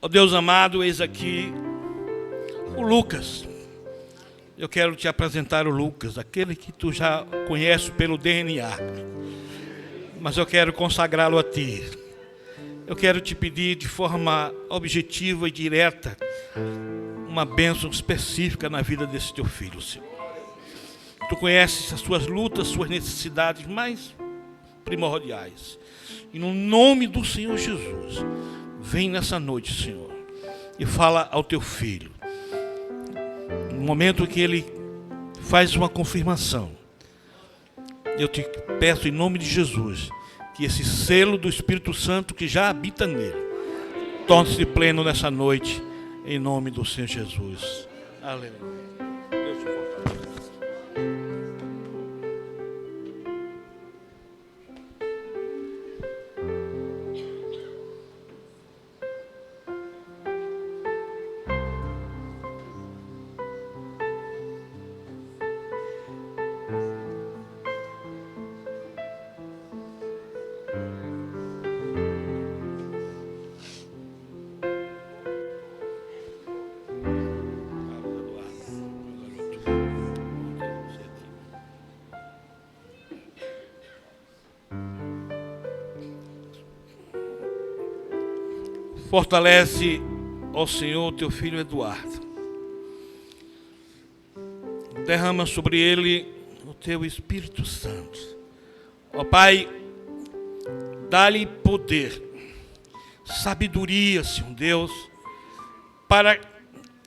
Ó Deus amado, eis aqui o Lucas. Eu quero te apresentar o Lucas, aquele que tu já conheces pelo DNA. Mas eu quero consagrá-lo a Ti. Eu quero te pedir de forma objetiva e direta uma bênção específica na vida desse Teu filho, Senhor. Tu conheces as suas lutas, suas necessidades mais primordiais. E no nome do Senhor Jesus, vem nessa noite, Senhor, e fala ao Teu filho. No momento que ele faz uma confirmação, eu te peço em nome de Jesus, que esse selo do Espírito Santo que já habita nele, torne-se pleno nessa noite, em nome do Senhor Jesus. Aleluia. Deus te fortaleça. Fortalece, ó Senhor, Teu filho Eduardo. Derrama sobre ele o Teu Espírito Santo. Ó Pai, dá-lhe poder, sabedoria, Senhor Deus, para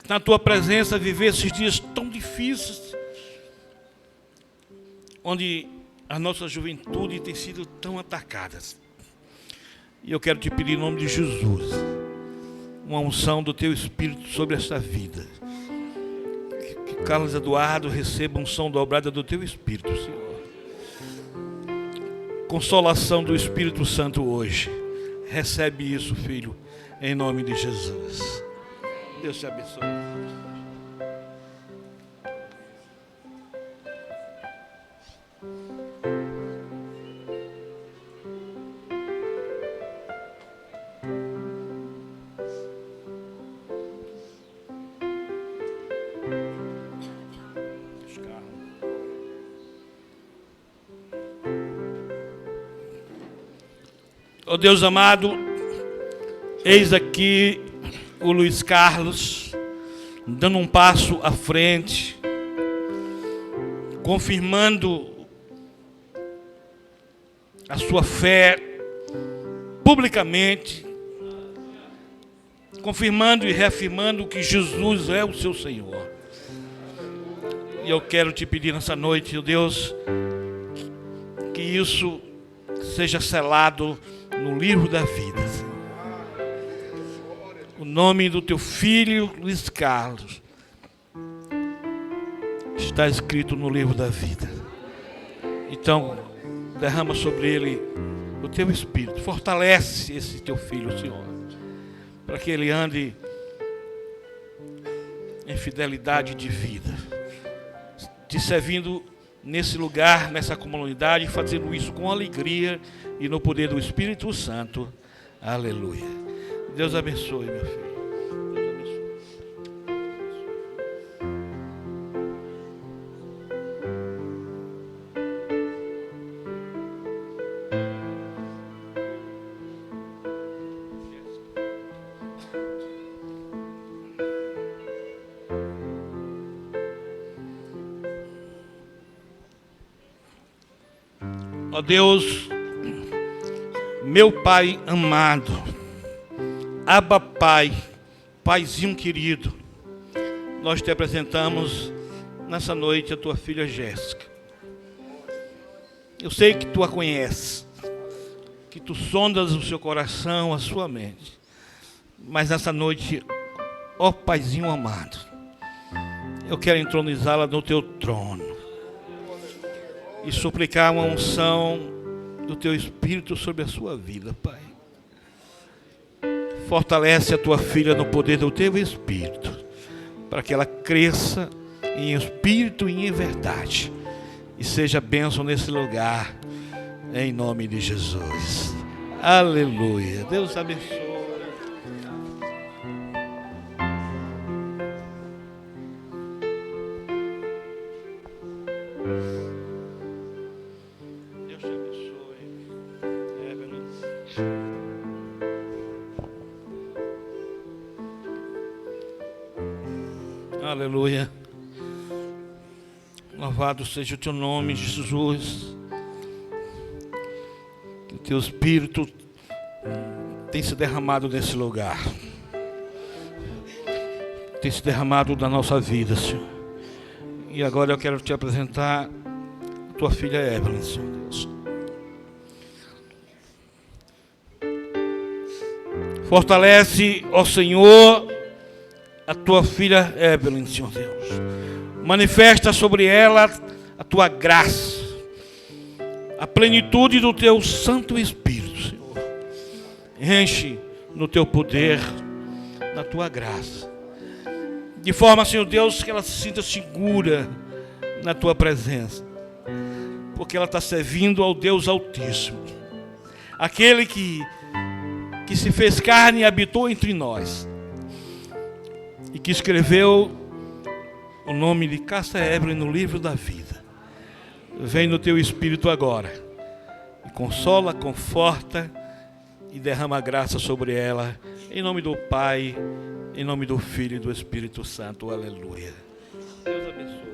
na Tua presença viver esses dias tão difíceis, onde a nossa juventude tem sido tão atacada. E eu quero te pedir em nome de Jesus, uma unção do Teu Espírito sobre esta vida. Que Carlos Eduardo receba unção dobrada do Teu Espírito, Senhor. Consolação do Espírito Santo hoje. Recebe isso, filho, em nome de Jesus. Deus te abençoe. Ó Deus amado, eis aqui o Luiz Carlos, dando um passo à frente, confirmando a sua fé publicamente, confirmando e reafirmando que Jesus é o seu Senhor. E eu quero te pedir nessa noite, Deus, que isso seja selado no livro da vida. O nome do teu filho, Luiz Carlos, está escrito no livro da vida. Então, derrama sobre ele o teu Espírito. Fortalece esse teu filho, Senhor, para que ele ande em fidelidade de vida, te servindo nesse lugar, nessa comunidade, fazendo isso com alegria e no poder do Espírito Santo. Aleluia. Deus abençoe, meu filho. Ó Deus, meu Pai amado, Abba Pai, Paizinho querido, nós te apresentamos nessa noite a tua filha Jéssica. Eu sei que tu a conheces, que tu sondas o seu coração, a sua mente, mas nessa noite, ó Paizinho amado, eu quero entronizá-la no teu trono e suplicar uma unção do teu Espírito sobre a sua vida, Pai. Fortalece a tua filha no poder do teu Espírito, para que ela cresça em espírito e em verdade, e seja bênção nesse lugar, em nome de Jesus. Aleluia. Deus abençoe. Aleluia. Louvado seja o teu nome, Jesus. Que o teu Espírito tem se derramado nesse lugar. Tem se derramado na nossa vida, Senhor. E agora eu quero te apresentar a tua filha Evelyn, Senhor Deus. Fortalece, ó Senhor, a tua filha Evelyn, Senhor Deus. Manifesta sobre ela a tua graça, a plenitude do teu Santo Espírito, Senhor. Enche no teu poder, na tua graça, de forma, Senhor Deus, que ela se sinta segura na tua presença, porque ela está servindo ao Deus Altíssimo, aquele que se fez carne e habitou entre nós, e que escreveu o nome de Cássia Evelyn no livro da vida. Vem no teu Espírito agora e consola, conforta e derrama graça sobre ela, em nome do Pai, em nome do Filho e do Espírito Santo. Aleluia. Deus abençoe.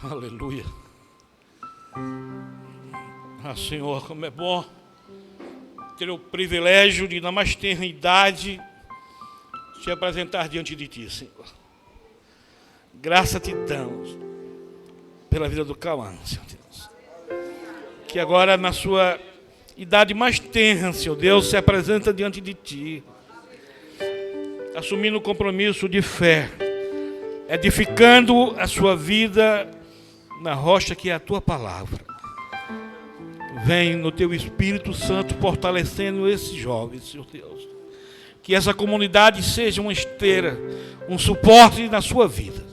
Aleluia. Ah, Senhor, como é bom ter o privilégio de, na mais tenra idade, te apresentar diante de ti, Senhor. Graça te damos pela vida do Cauã, Senhor Deus, que agora na sua idade mais tenra, Senhor Deus, se apresenta diante de ti, assumindo o compromisso de fé, edificando a sua vida na rocha que é a tua palavra. Vem no teu Espírito Santo fortalecendo esses jovens, Senhor Deus. Que essa comunidade seja uma esteira, um suporte na sua vida.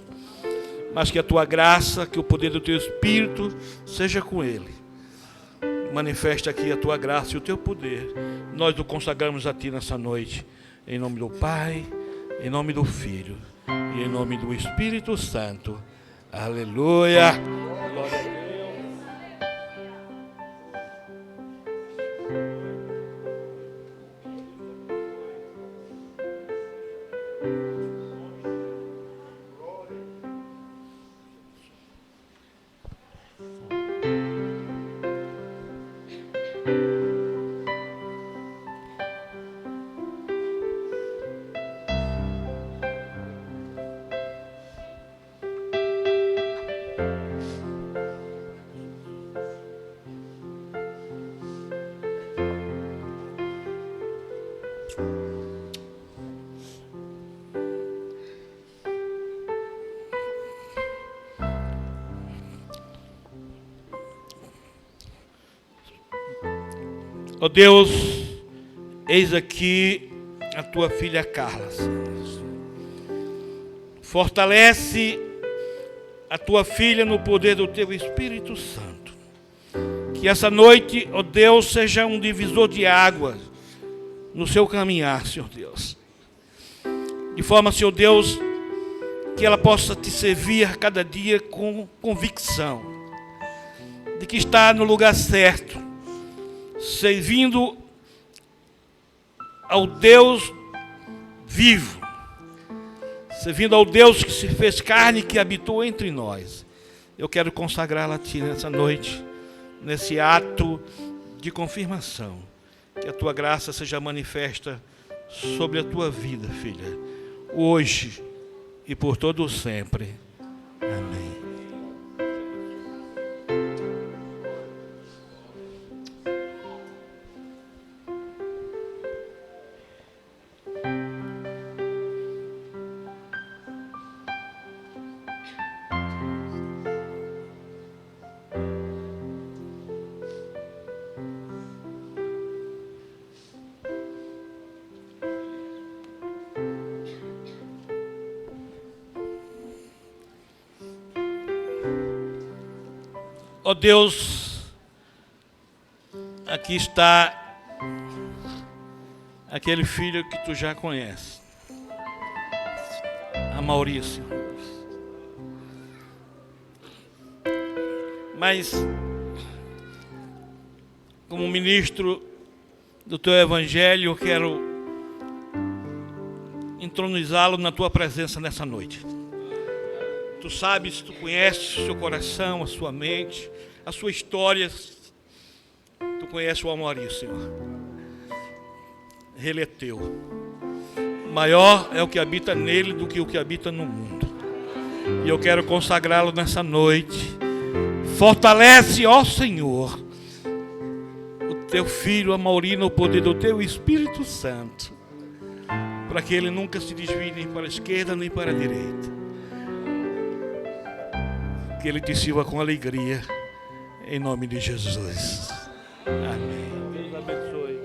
Mas que a tua graça, que o poder do teu Espírito seja com ele. Manifesta aqui a tua graça e o teu poder. Nós o consagramos a ti nessa noite. Em nome do Pai, em nome do Filho e em nome do Espírito Santo. Aleluia. Glória a Deus. Ó Deus, eis aqui a tua filha Carla, Senhor. Fortalece a tua filha no poder do teu Espírito Santo. Que essa noite, ó Deus, seja um divisor de águas no seu caminhar, Senhor Deus. De forma, Senhor Deus, que ela possa te servir a cada dia com convicção de que está no lugar certo, servindo ao Deus vivo, servindo ao Deus que se fez carne e que habitou entre nós. Eu quero consagrá-la a Ti nessa noite, nesse ato de confirmação. Que a Tua graça seja manifesta sobre a Tua vida, filha, hoje e por todo o sempre. Amém. Ó Deus, aqui está aquele filho que Tu já conheces, a Maurício. Mas, como ministro do Teu Evangelho, eu quero entronizá-lo na Tua presença nessa noite. Tu sabes, Tu conheces o seu coração, a sua mente, a sua história. Tu conheces o Maurício, Senhor. Ele é Teu. Maior é o que habita nele do que o que habita no mundo. E eu quero consagrá-lo nessa noite. Fortalece, ó Senhor, o Teu filho Amaury no poder do Teu Espírito Santo, para que ele nunca se desvie nem para a esquerda nem para a direita. Que ele te sirva com alegria, em nome de Jesus. Amém. Deus abençoe.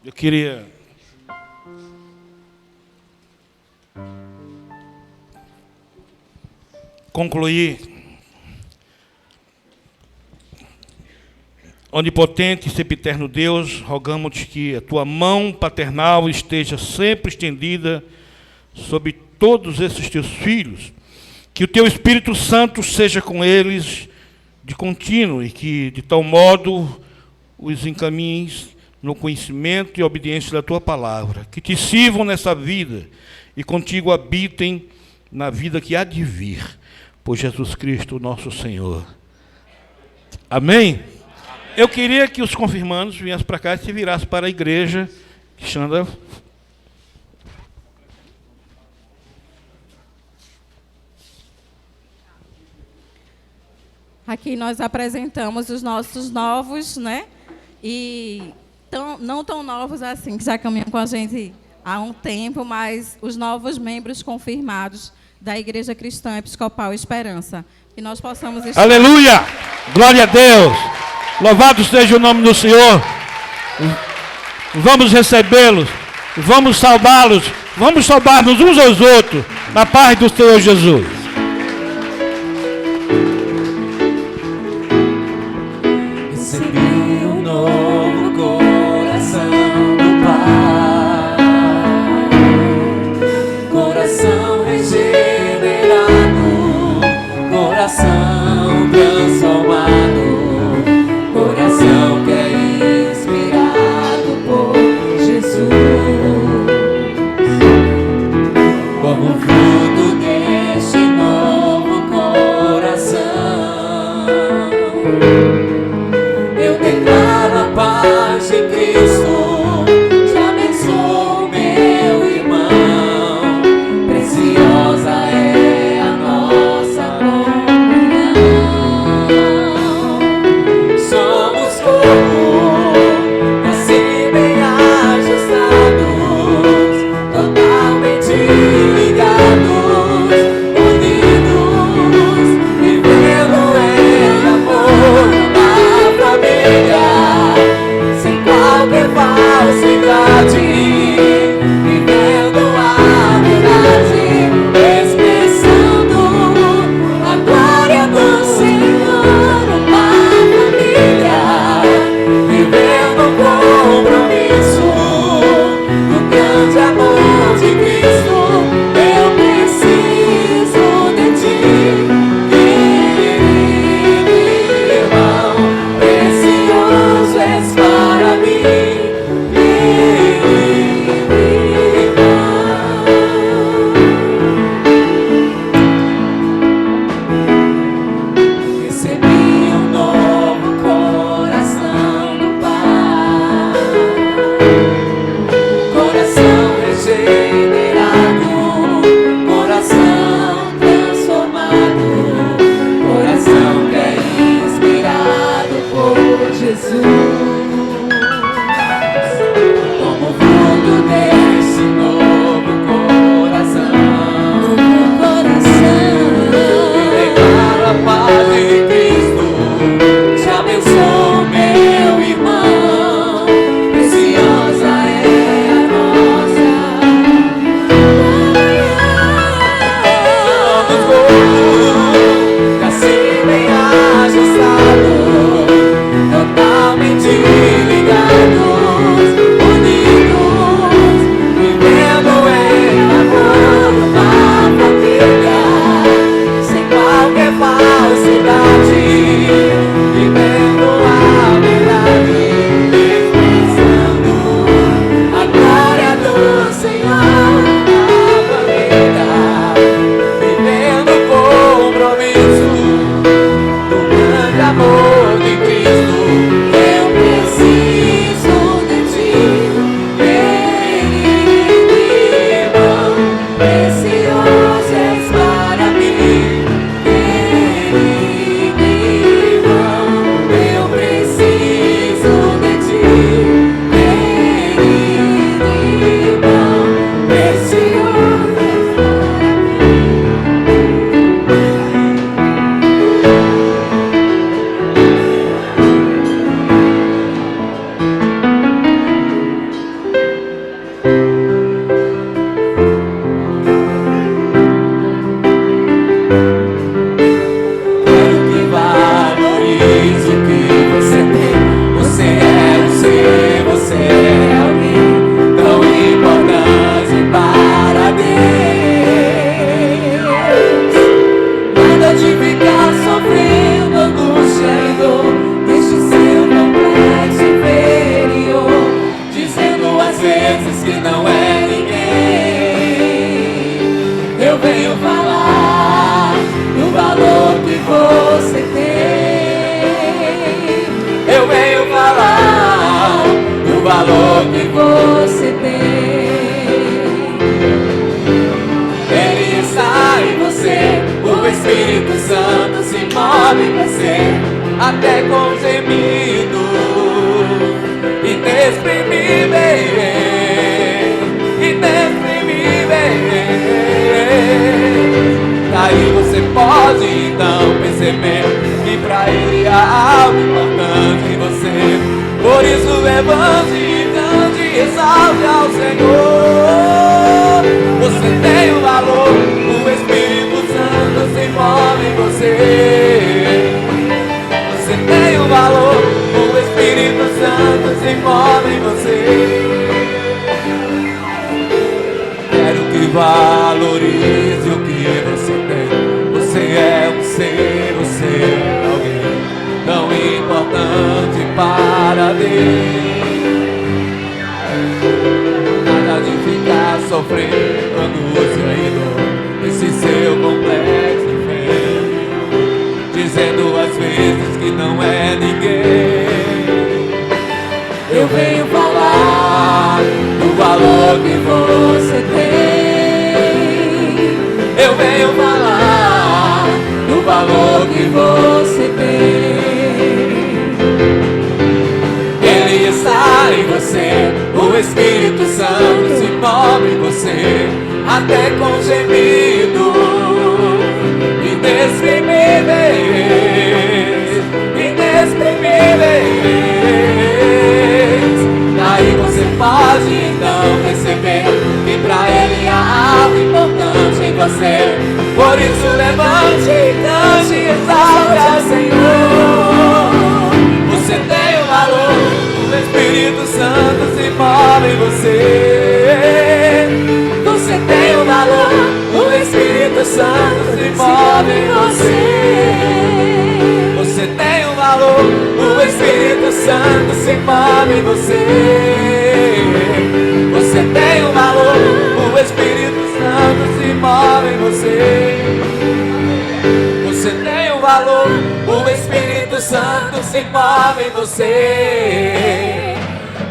Eu queria concluir. Onipotente e sempiterno Deus, rogamos-te que a Tua mão paternal esteja sempre estendida sobre todos esses Teus filhos, que o Teu Espírito Santo seja com eles de contínuo e que de tal modo os encaminhes no conhecimento e obediência da Tua palavra, que Te sirvam nessa vida e contigo habitem na vida que há de vir, por Jesus Cristo, nosso Senhor. Amém? Eu queria que os confirmandos viessem para cá e se virassem para a igreja. Xanda. Aqui nós apresentamos os nossos novos, né? E não tão novos assim, que já caminham com a gente há um tempo, mas os novos membros confirmados da Igreja Cristã Episcopal Esperança. Que nós possamos estar... Aleluia! Glória a Deus! Louvado seja o nome do Senhor. Vamos recebê-los, vamos saudá-los, vamos saudar-nos uns aos outros, na paz do Senhor Jesus. Recebi um novo coração do Pai, coração regenerado, coração transformado, coração Eu declaro a paz de Cristo, te abençoo, meu irmão. Preciosa é a nossa comunhão. Somos corpo, assim bem ajustados, totalmente ligados, unidos, vivendo em amor, uma família, sem qualquer falsidade, vivendo a verdade, expressando a glória do Senhor, uma família, vivendo o compromisso do grande amor de Cristo. Eu preciso de ti, querido irmão, precioso és para mim, querido irmão. Recebi um novo coração do Pai, coração regenerado, coração transformado, coração que é inspirado por Jesus. Como fruto desse novo coração, declaro a paz de Cristo, te abençoo, meu irmão. Preciosa é a nossa somos corpo, assim bem ajustados, totalmente ligados, unidos, vivendo em amor, uma família, sem qualquer falsidade, vivendo a verdade, expressando a glória do Senhor, uma família, vivendo o compromisso do grande amor de Cristo. Eu preciso de ti, querido irmão, precioso és para mim, querido irmão. Eu preciso de ti, querido irmão, precioso és Quero que valorize o que você tem. Você é um ser, você é alguém tão importante para Deus. Nada de ficar sofrendo angústia e dor. Deixe seu complexo inferior, dizendo às vezes que não é ninguém. Eu venho falar do valor que você tem. Eu venho falar do valor que você tem. Ele está em você, o Espírito Santo se move em você, até com gemidos inexprimíveis, inexprimíveis. Daí você pode então perceber que pra ele há algo importante em você. Por isso levante e cante, exalte ao Senhor. Você tem um valor, o Espírito Santo se move em você. Você tem um valor, o Espírito Santo se move em você. Quero que valorize o que você tem. Você é um ser, você é alguém tão importante para Deus. Nada de ficar sofrendo angústia e dor, esse seu complexo feio, dizendo às vezes que não é Espírito Santo se move em você, até com gemido inexprimíveis, inexprimíveis. Daí você pode então perceber que pra Ele há algo importante em você. Por isso levante e cante e exalte ao Senhor. Você tem o valor, o Espírito Santo se move em você. Você tem o valor, o Espírito Santo se move em você. Você tem o valor, o Espírito Santo se move em você. Você tem o valor, o Espírito Santo se move em você. Você tem o valor, o Espírito Santo se move em você.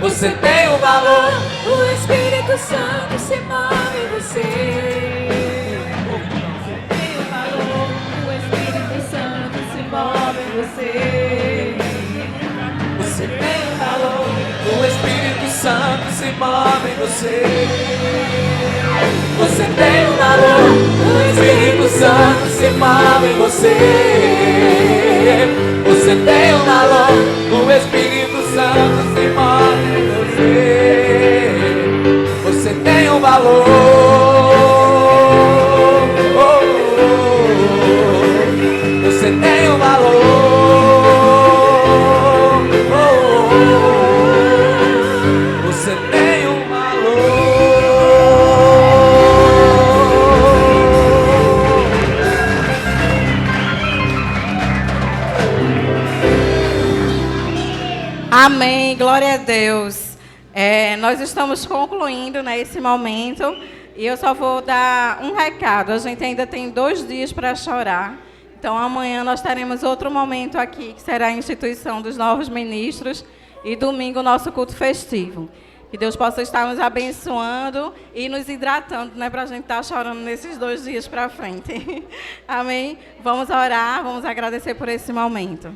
Você tem o valor, o Espírito Santo se move em você. Você tem o valor, o Espírito Santo se move em você. Você tem o valor, o Espírito Santo se move em você. Você tem o valor, o Espírito Santo se move em você. Você tem o valor, o Espírito Santo se move em você. Você tem o valor, você tem o valor, você tem o valor. Amém, glória a Deus. Nós estamos concluindo nesse momento e eu só vou dar um recado. A gente ainda tem 2 dias para chorar. Então amanhã nós teremos outro momento aqui, que será a instituição dos novos ministros, e domingo o nosso culto festivo. Que Deus possa estar nos abençoando e nos hidratando, né, para a gente estar chorando nesses 2 dias para frente. Amém? Vamos orar, vamos agradecer por esse momento.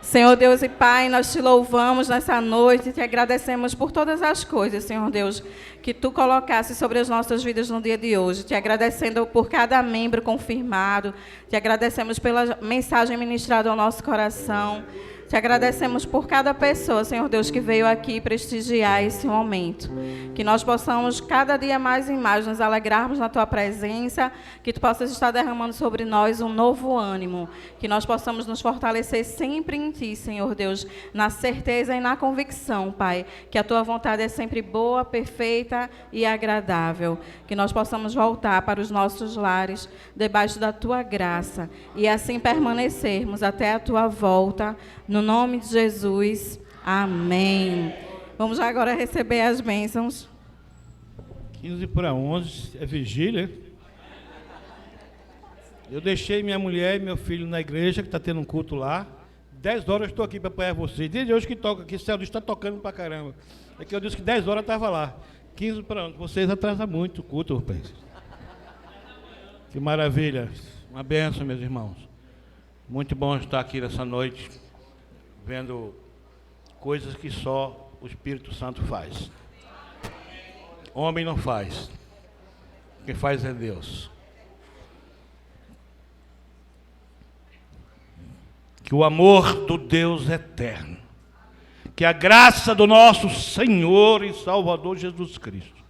Senhor Deus e Pai, nós te louvamos nessa noite e te agradecemos por todas as coisas, Senhor Deus, que Tu colocaste sobre as nossas vidas no dia de hoje. Te agradecendo por cada membro confirmado, te agradecemos pela mensagem ministrada ao nosso coração, te agradecemos por cada pessoa, Senhor Deus, que veio aqui prestigiar esse momento. Que nós possamos cada dia mais e mais nos alegrarmos na Tua presença, que Tu possas estar derramando sobre nós um novo ânimo, que nós possamos nos fortalecer sempre em Ti, Senhor Deus, na certeza e na convicção, Pai, que a Tua vontade é sempre boa, perfeita e agradável. Que nós possamos voltar para os nossos lares, debaixo da Tua graça, e assim permanecermos até a Tua volta. No nome de Jesus, amém. Vamos agora receber as bênçãos. 11 é vigília. Eu deixei minha mulher e meu filho na igreja, que está tendo um culto lá. 10 horas eu estou aqui para apoiar vocês. Desde hoje que toca aqui, o céu está tocando para caramba. É que eu disse que 10 horas estava lá. 11, vocês atrasam muito o culto, rapaz. Que maravilha. Uma bênção, meus irmãos. Muito bom estar aqui nessa noite, vendo coisas que só o Espírito Santo faz. Homem não faz. Quem faz é Deus. Que o amor do Deus eterno, que a graça do nosso Senhor e Salvador Jesus Cristo,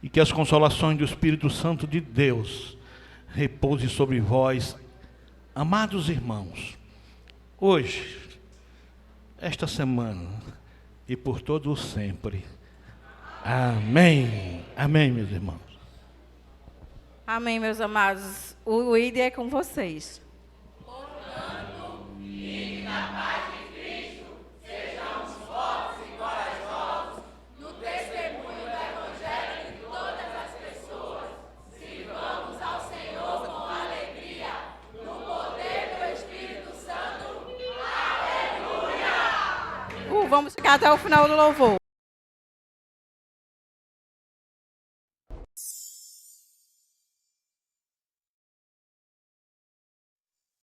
e que as consolações do Espírito Santo de Deus repouse sobre vós, amados irmãos, hoje, esta semana e por todo o sempre. Amém. Amém, meus irmãos. Amém, meus amados. O ID é com vocês. Portanto, fique na paz de Cristo, sejamos fortes e corajosos no testemunho do Evangelho de todas as pessoas. Sirvamos ao Senhor com alegria, no poder do Espírito Santo. Aleluia! Vamos ficar até o final do louvor.